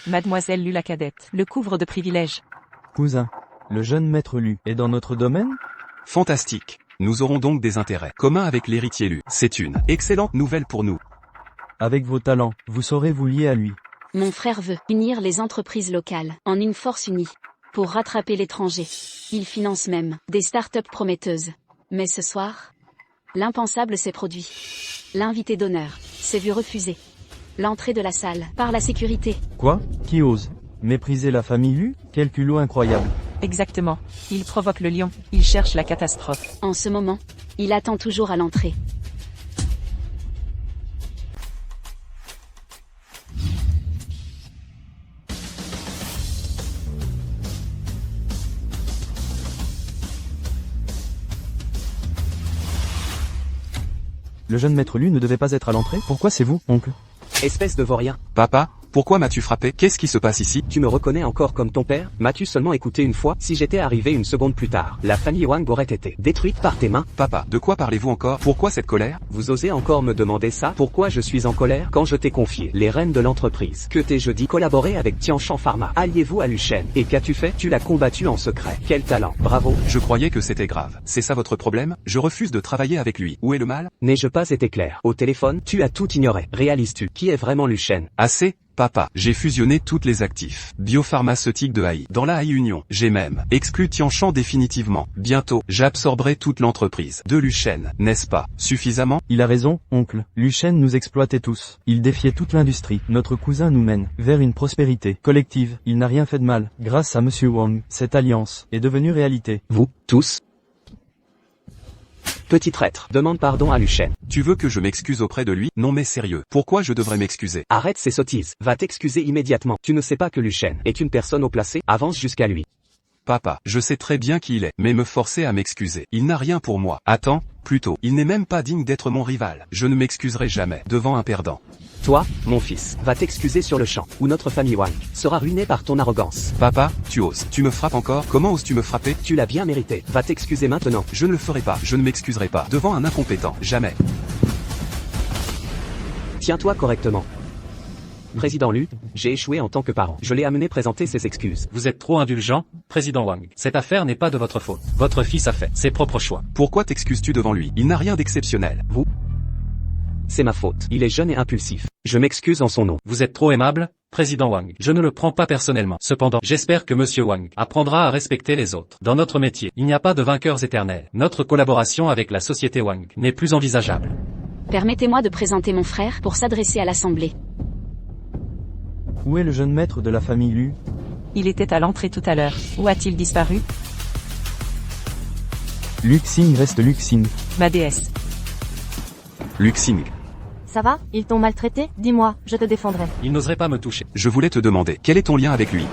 Mademoiselle Lu la cadette, le couvre de privilèges. Cousin, le jeune maître Lu est dans notre domaine? Fantastique. Nous aurons donc des intérêts communs avec l'héritier Lu. C'est une excellente nouvelle pour nous. Avec vos talents, vous saurez vous lier à lui. Mon frère veut unir les entreprises locales en une force unie pour rattraper l'étranger. Il finance même des startups prometteuses. Mais ce soir, l'impensable s'est produit. L'invité d'honneur s'est vu refuser l'entrée de la salle par la sécurité. Quoi? Qui ose mépriser la famille Lu? Quel culot incroyable. Exactement. Il provoque le lion, il cherche la catastrophe. En ce moment, il attend toujours à l'entrée. Le jeune maître Lu ne devait pas être à l'entrée? Pourquoi c'est vous, oncle? Espèce de vaurien. Papa, Pourquoi m'as-tu frappé? Qu'est-ce qui se passe ici? Tu me reconnais encore comme ton père? M'as-tu seulement écouté une fois? Si j'étais arrivé une seconde plus tard, la famille Wang aurait été détruite par tes mains. Papa, de quoi parlez-vous encore? Pourquoi cette colère? Vous osez encore me demander ça? Pourquoi je suis en colère quand je t'ai confié les rênes de l'entreprise? Que t'ai-je dit? Collaborer avec Tianshan Pharma. Alliez-vous à Lu Shen. Et qu'as-tu fait? Tu l'as combattu en secret. Quel talent. Bravo. Je croyais que c'était grave. C'est ça votre problème? Je refuse de travailler avec lui. Où est le mal? N'ai-je pas été clair? Au téléphone, tu as tout ignoré. Réalises-tu qui est vraiment Lu Shen? Assez? Papa, j'ai fusionné toutes les actifs biopharmaceutiques de AI. Dans la AI Union, j'ai même exclu Tianshan définitivement. Bientôt, j'absorberai toute l'entreprise de Lu Shen, n'est-ce pas? Suffisamment? Il a raison, oncle. Lu Shen nous exploitait tous. Il défiait toute l'industrie. Notre cousin nous mène vers une prospérité collective. Il n'a rien fait de mal. Grâce à Monsieur Wang, cette alliance est devenue réalité. Vous, tous? Petit traître, demande pardon à Lu Shen. Tu veux que je m'excuse auprès de lui? Non mais sérieux, pourquoi je devrais m'excuser? Arrête ces sottises, va t'excuser immédiatement. Tu ne sais pas que Lu Shen est une personne haut placée, avance jusqu'à lui. Papa, je sais très bien qui il est, mais me forcer à m'excuser. Il n'a rien pour moi. Attends, plutôt, il n'est même pas digne d'être mon rival. Je ne m'excuserai jamais devant un perdant. Toi, mon fils, va t'excuser sur le champ, ou notre famille Wang sera ruinée par ton arrogance. Papa, tu oses. Tu me frappes encore? Comment oses-tu me frapper? Tu l'as bien mérité. Va t'excuser maintenant. Je ne le ferai pas. Je ne m'excuserai pas devant un incompétent. Jamais. Tiens-toi correctement. Président Lu, j'ai échoué en tant que parent. Je l'ai amené présenter ses excuses. Vous êtes trop indulgent, Président Wang. Cette affaire n'est pas de votre faute. Votre fils a fait ses propres choix. Pourquoi t'excuses-tu devant lui? Il n'a rien d'exceptionnel. Vous? C'est ma faute. Il est jeune et impulsif. Je m'excuse en son nom. Vous êtes trop aimable, Président Wang. Je ne le prends pas personnellement. Cependant, j'espère que Monsieur Wang apprendra à respecter les autres. Dans notre métier, il n'y a pas de vainqueurs éternels. Notre collaboration avec la société Wang n'est plus envisageable. Permettez-moi de présenter mon frère pour s'adresser à l'Assemblée. Où est le jeune maître de la famille Lu? Il était à l'entrée tout à l'heure. Où a-t-il disparu? Luxing reste Luxing. Ma déesse. Luxing, Ça va? Ils t'ont maltraité? Dis-moi, je te défendrai. Il n'oserait pas me toucher. je voulais te demander, quel est ton lien avec lui?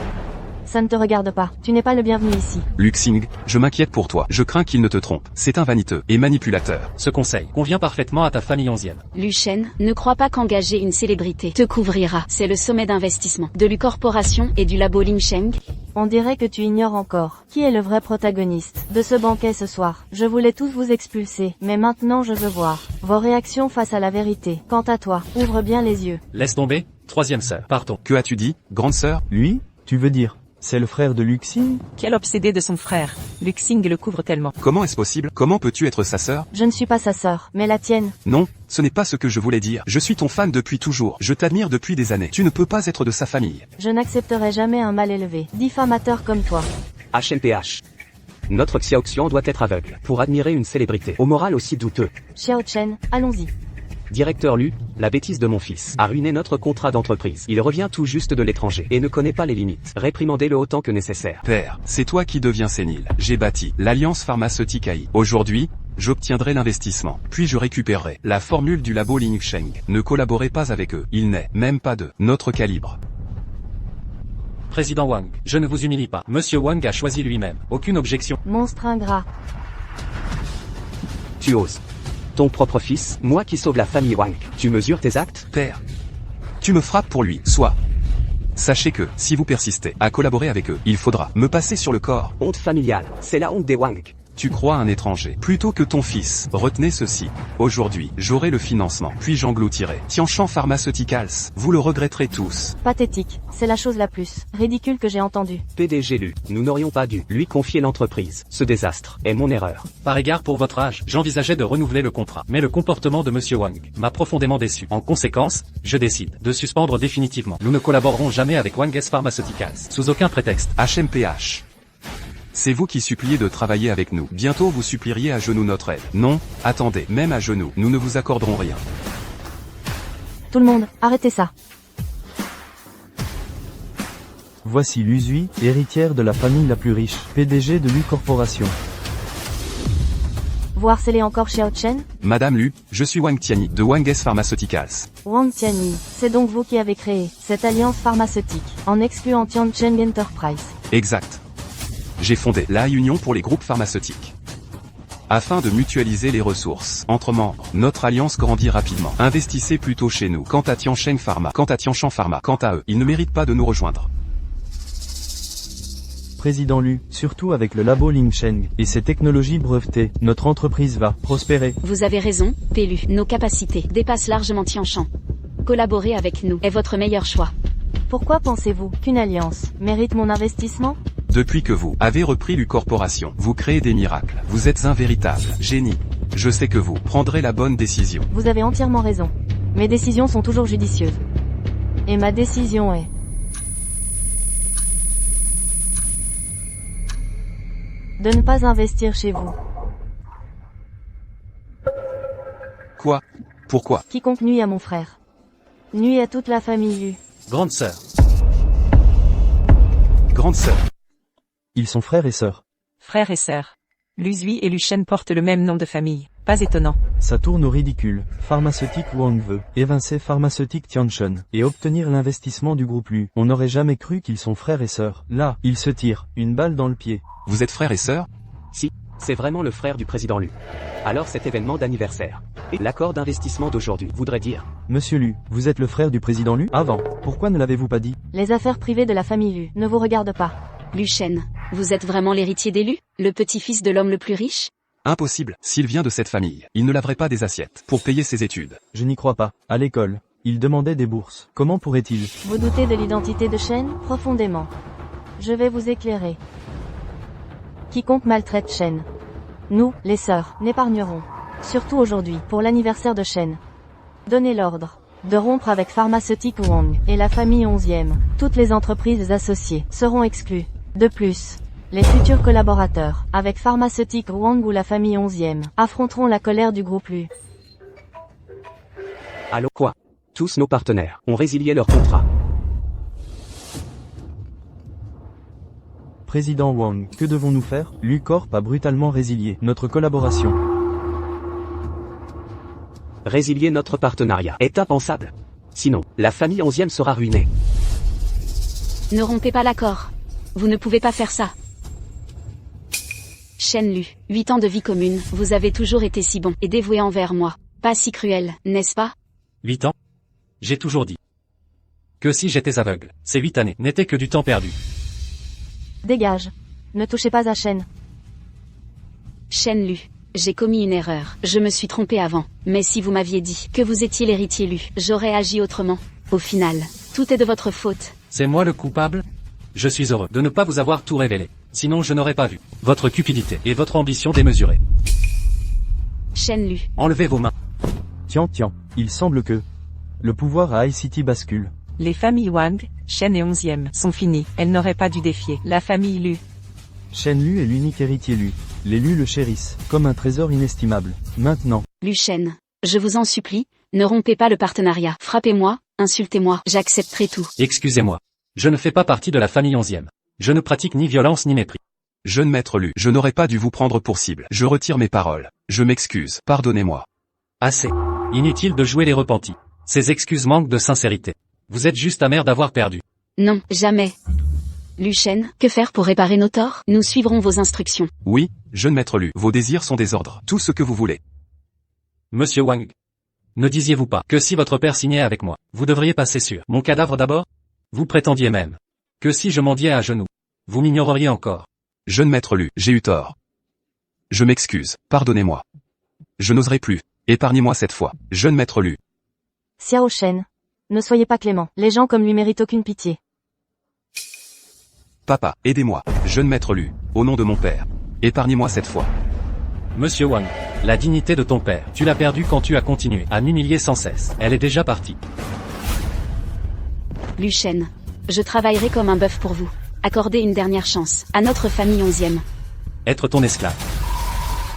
Ça ne te regarde pas. Tu n'es pas le bienvenu ici. Luxing, je m'inquiète pour toi. Je crains qu'il ne te trompe. C'est un vaniteux et manipulateur. Ce conseil convient parfaitement à ta famille 11e. Lu Shen, ne crois pas qu'engager une célébrité te couvrira. C'est le sommet d'investissement de Lu Corporation et du labo Lingsheng. On dirait que tu ignores encore. Qui est le vrai protagoniste de ce banquet ce soir? Je voulais tous vous expulser, mais maintenant je veux voir vos réactions face à la vérité. Quant à toi, ouvre bien les yeux. Laisse tomber, 3e sœur. Partons. Que as-tu dit, grande sœur? Lui? Tu veux dire? C'est le frère de Luxing? Quel obsédé de son frère. Luxing le couvre tellement. Comment est-ce possible? Comment peux-tu être sa sœur? Je ne suis pas sa sœur, mais la tienne. Non, ce n'est pas ce que je voulais dire. Je suis ton fan depuis toujours. Je t'admire depuis des années. Tu ne peux pas être de sa famille. Je n'accepterai jamais un mal élevé, diffamateur comme toi. HMPH. Notre Xiaoxian doit être aveugle pour admirer une célébrité au moral aussi douteux. Xiao Chen, allons-y. Directeur Lu, la bêtise de mon fils a ruiné notre contrat d'entreprise. Il revient tout juste de l'étranger et ne connaît pas les limites. Réprimandez-le autant que nécessaire. Père, c'est toi qui deviens sénile. J'ai bâti l'Alliance pharmaceutique AI. Aujourd'hui, j'obtiendrai l'investissement. Puis je récupérerai la formule du labo Lingsheng. Ne collaborez pas avec eux. Il n'est même pas de notre calibre. Président Wang, je ne vous humilie pas. Monsieur Wang a choisi lui-même. Aucune objection. Monstre ingrat. Tu oses. Ton propre fils, moi qui sauve la famille Wang. Tu mesures tes actes? Père, tu me frappes pour lui, soit. Sachez que, si vous persistez à collaborer avec eux, il faudra me passer sur le corps. Honte familiale, c'est la honte des Wang. Tu crois un étranger, plutôt que ton fils. Retenez ceci. Aujourd'hui, j'aurai le financement, puis j'engloutirai Tianshan Pharmaceuticals. Vous le regretterez tous. Pathétique, c'est la chose la plus ridicule que j'ai entendue. PDG Lu, nous n'aurions pas dû lui confier l'entreprise. Ce désastre est mon erreur. Par égard pour votre âge, j'envisageais de renouveler le contrat. Mais le comportement de Monsieur Wang m'a profondément déçu. En conséquence, je décide de suspendre définitivement. Nous ne collaborerons jamais avec Wang Pharmaceuticals, sous aucun prétexte. HMPH. C'est vous qui suppliez de travailler avec nous. Bientôt vous supplieriez à genoux notre aide. Non, attendez, même à genoux, nous ne vous accorderons rien. Tout le monde, arrêtez ça. Voici Luzui, héritière de la famille la plus riche, PDG de Lu Corporation. Vous harcelez encore Xiao Chen? Madame Lu, je suis Wang Tianyi, de Wang Pharmaceuticals. Wang Tianyi, c'est donc vous qui avez créé cette alliance pharmaceutique, en excluant Tiancheng Enterprise. Exact. J'ai fondé la Union pour les groupes pharmaceutiques. afin de mutualiser les ressources entre membres. Notre alliance grandit rapidement. Investissez plutôt chez nous. Quant à Tiancheng Pharma, quant à Tianshan Pharma, quant à eux, ils ne méritent pas de nous rejoindre. Président Lu, surtout avec le labo Lingsheng et ses technologies brevetées, notre entreprise va prospérer. Vous avez raison, Pélu. Nos capacités dépassent largement Tianshan. Collaborer avec nous est votre meilleur choix. Pourquoi pensez-vous qu'une alliance mérite mon investissement? Depuis que vous avez repris Lu Corporation, vous créez des miracles. Vous êtes un véritable génie. Je sais que vous prendrez la bonne décision. Vous avez entièrement raison. Mes décisions sont toujours judicieuses. Et ma décision est... de ne pas investir chez vous. Quoi? Pourquoi? Quiconque nuit à mon frère nuit à toute la famille Lu. Grande sœur. Grande sœur. Ils sont frères et sœurs. Frères et sœurs. Lu Zui et Lu Shen portent le même nom de famille. Pas étonnant. Ça tourne au ridicule. Pharmaceutique Wang veut évincer pharmaceutique Tianchun et obtenir l'investissement du groupe Lu. On n'aurait jamais cru qu'ils sont frères et sœurs. Là, ils se tirent une balle dans le pied. Vous êtes frères et sœurs? Si, c'est vraiment le frère du président Lu. Alors cet événement d'anniversaire et l'accord d'investissement d'aujourd'hui voudrait dire... Monsieur Lu, vous êtes le frère du président Lu? Avant, pourquoi ne l'avez-vous pas dit? Les affaires privées de la famille Lu ne vous regardent pas. Lu Shen, vous êtes vraiment l'héritier d'Elu, le petit-fils de l'homme le plus riche? Impossible. S'il vient de cette famille, il ne laverait pas des assiettes pour payer ses études. Je n'y crois pas. À l'école, il demandait des bourses. Comment pourrait-il? Vous doutez de l'identité de Shen? Profondément. Je vais vous éclairer. Quiconque maltraite Shen, nous, les sœurs, n'épargnerons. Surtout aujourd'hui, pour l'anniversaire de Shen. Donnez l'ordre de rompre avec Pharmaceutique Wang et la famille 11e. Toutes les entreprises associées seront exclues. De plus, les futurs collaborateurs, avec Pharmaceutique Wang ou la famille 11e, affronteront la colère du groupe Lu. Allô quoi? Tous nos partenaires ont résilié leur contrat. Président Wang, que devons-nous faire? Lu Corp a brutalement résilié notre collaboration. Résilier notre partenariat est impensable. Sinon, la famille 11e sera ruinée. Ne rompez pas l'accord. Vous ne pouvez pas faire ça. Shen Lu, 8 ans de vie commune, vous avez toujours été si bon et dévoué envers moi. Pas si cruel, n'est-ce pas? 8 ans? J'ai toujours dit que si j'étais aveugle, ces 8 années n'étaient que du temps perdu. Dégage. Ne touchez pas à Shen. Shen Lu, j'ai commis une erreur. Je me suis trompé avant. Mais si vous m'aviez dit que vous étiez l'héritier Lu, j'aurais agi autrement. Au final, tout est de votre faute. C'est moi le coupable? Je suis heureux de ne pas vous avoir tout révélé. Sinon je n'aurais pas vu votre cupidité et votre ambition démesurée. Shen Lu. Enlevez vos mains. Tiens, il semble que le pouvoir à iCity bascule. Les familles Wang, Shen et 11e sont finies. Elles n'auraient pas dû défier la famille Lu. Shen Lu est l'unique héritier Lu. Les Lu le chérissent, comme un trésor inestimable. Maintenant. Lu Shen, je vous en supplie, ne rompez pas le partenariat. Frappez-moi, insultez-moi, j'accepterai tout. Excusez-moi. Je ne fais pas partie de la famille 11e. Je ne pratique ni violence ni mépris. Jeune maître Lu, je n'aurais pas dû vous prendre pour cible. Je retire mes paroles. Je m'excuse. Pardonnez-moi. Assez. Inutile de jouer les repentis. Ces excuses manquent de sincérité. Vous êtes juste amer d'avoir perdu. Non, jamais. Lu Shen, que faire pour réparer nos torts? Nous suivrons vos instructions. Oui, jeune maître Lu, vos désirs sont des ordres. Tout ce que vous voulez. Monsieur Wang. Ne disiez-vous pas que si votre père signait avec moi, vous devriez passer sur mon cadavre d'abord? Vous prétendiez même que si je mendiais à genoux, vous m'ignoreriez encore. Jeune maître Lu, j'ai eu tort. Je m'excuse, pardonnez-moi. Je n'oserai plus. Épargnez-moi cette fois. Jeune maître Lu. Xiao Shen. Ne soyez pas clément. Les gens comme lui méritent aucune pitié. Papa, aidez-moi. Jeune maître Lu, au nom de mon père. Épargnez-moi cette fois. Monsieur Wang, la dignité de ton père, tu l'as perdue quand tu as continué à m'humilier sans cesse. Elle est déjà partie. Lu Shen, je travaillerai comme un bœuf pour vous. Accordez une dernière chance à notre famille 11e. Être ton esclave.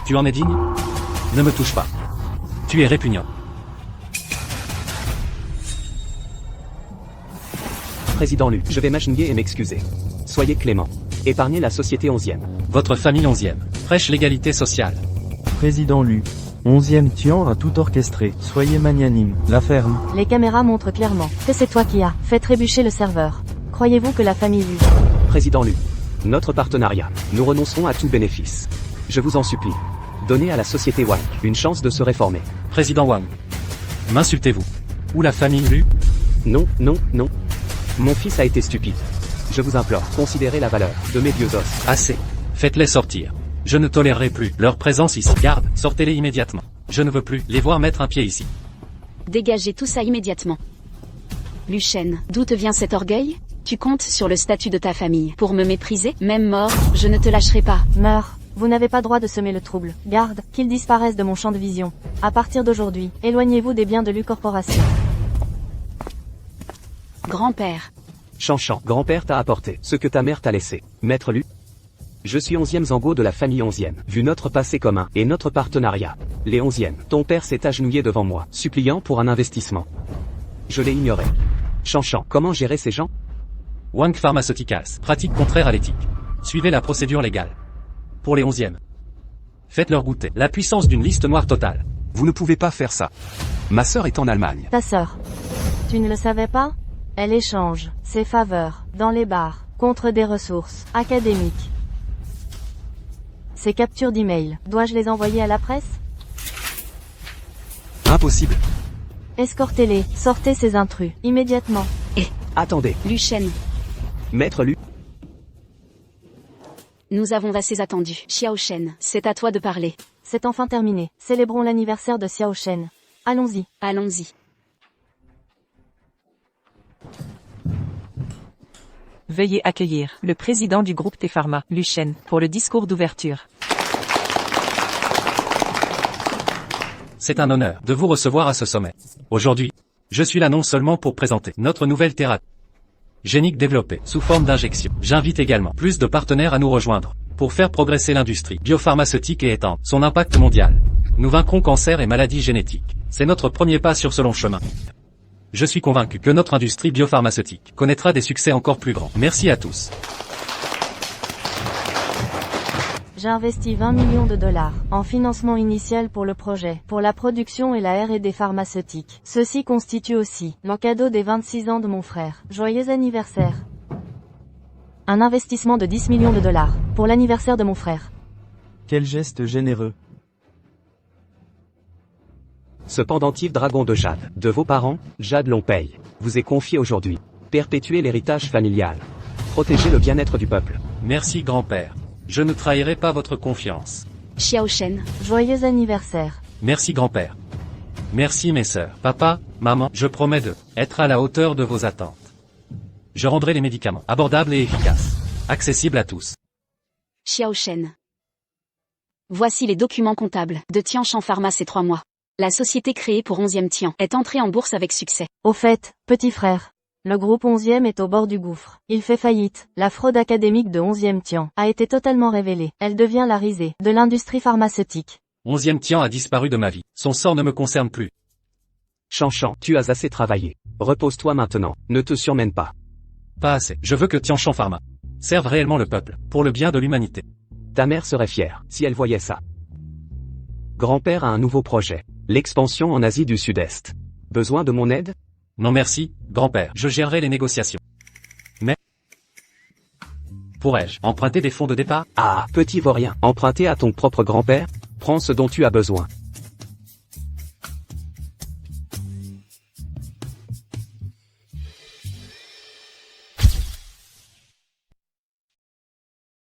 Tu en es digne? Ne me touche pas. Tu es répugnant. Président Lu, je vais m'agenouiller et m'excuser. Soyez clément. Épargnez la société 11e. Votre famille 11e prêche l'égalité sociale. Président Lu. 11e Tian a tout orchestré. Soyez magnanime. La ferme. Les caméras montrent clairement que c'est toi qui as fait trébucher le serveur. Croyez-vous que la famille Lu... Président Lu. Notre partenariat. Nous renoncerons à tout bénéfice. Je vous en supplie. Donnez à la société Wang une chance de se réformer. Président Wang. M'insultez-vous? Ou la famille Lu? Non, non, non. Mon fils a été stupide. Je vous implore, considérez la valeur de mes vieux os. Assez. Faites-les sortir. Je ne tolérerai plus leur présence ici. Garde, sortez-les immédiatement. Je ne veux plus les voir mettre un pied ici. Dégagez tout ça immédiatement. Lu Shen, d'où te vient cet orgueil? Tu comptes sur le statut de ta famille pour me mépriser? Même mort, je ne te lâcherai pas. Meurs. Vous n'avez pas droit de semer le trouble. Garde, qu'ils disparaissent de mon champ de vision. À partir d'aujourd'hui, éloignez-vous des biens de Lu Corporation. Grand-père. Chanchan, grand-père t'a apporté ce que ta mère t'a laissé. Maître Lu. Je suis 11e Zango de la famille 11e. Vu notre passé commun et notre partenariat. Les 11e, ton père s'est agenouillé devant moi, suppliant pour un investissement. Je l'ai ignoré. Chanchan, comment gérer ces gens? Wang Pharmaceuticals, pratique contraire à l'éthique. Suivez la procédure légale. Pour les 11e. Faites-leur goûter la puissance d'une liste noire totale. Vous ne pouvez pas faire ça. Ma sœur est en Allemagne. Ta sœur. Tu ne le savais pas? Elle échange ses faveurs dans les bars contre des ressources académiques. Ces captures d'email, dois-je les envoyer à la presse? Impossible. Escortez-les, sortez ces intrus, immédiatement. Attendez, Lu Shen, Maître Lu. nous avons assez attendu. Xiao Shen, c'est à toi de parler. C'est enfin terminé. Célébrons l'anniversaire de Xiao Shen. Allons-y. Allons-y. Veuillez accueillir le président du groupe T-Pharma, Lu Shen, pour le discours d'ouverture. C'est un honneur de vous recevoir à ce sommet. Aujourd'hui, je suis là non seulement pour présenter notre nouvelle thérapie génique développée sous forme d'injection. J'invite également plus de partenaires à nous rejoindre pour faire progresser l'industrie biopharmaceutique et étendre son impact mondial. Nous vaincrons cancer et maladies génétiques. C'est notre premier pas sur ce long chemin. Je suis convaincu que notre industrie biopharmaceutique connaîtra des succès encore plus grands. Merci à tous. J'ai investi 20 millions de dollars en financement initial pour le projet, pour la production et la R&D pharmaceutique. Ceci constitue aussi mon cadeau des 26 ans de mon frère. Joyeux anniversaire. Un investissement de 10 millions de dollars pour l'anniversaire de mon frère. Quel geste généreux. Ce pendentif dragon de Jade, de vos parents, Jade Longpaye, vous est confié aujourd'hui. Perpétuez l'héritage familial. Protégez le bien-être du peuple. Merci grand-père. Je ne trahirai pas votre confiance. Xiao Shen, Joyeux anniversaire. Merci grand-père. Merci mes sœurs. Papa, maman, je promets de être à la hauteur de vos attentes. Je rendrai les médicaments abordables et efficaces, accessibles à tous. Xiao Shen. Voici les documents comptables de Tianshan Pharma ces 3 mois. La société créée pour 11e Tian est entrée en bourse avec succès. Au fait, petit frère. Le groupe 11e est au bord du gouffre. Il fait faillite. La fraude académique de 11e Tian a été totalement révélée. Elle devient la risée de l'industrie pharmaceutique. 11e Tian a disparu de ma vie. Son sort ne me concerne plus. Chanchan, tu as assez travaillé. Repose-toi maintenant. Ne te surmène pas. Pas assez. Je veux que Tianshan Pharma serve réellement le peuple, pour le bien de l'humanité. Ta mère serait fière, si elle voyait ça. Grand-père a un nouveau projet. L'expansion en Asie du Sud-Est. Besoin de mon aide? Non merci, grand-père. Je gérerai les négociations. Mais pourrais-je emprunter des fonds de départ? Ah, petit vaurien, emprunter à ton propre grand-père? Prends ce dont tu as besoin.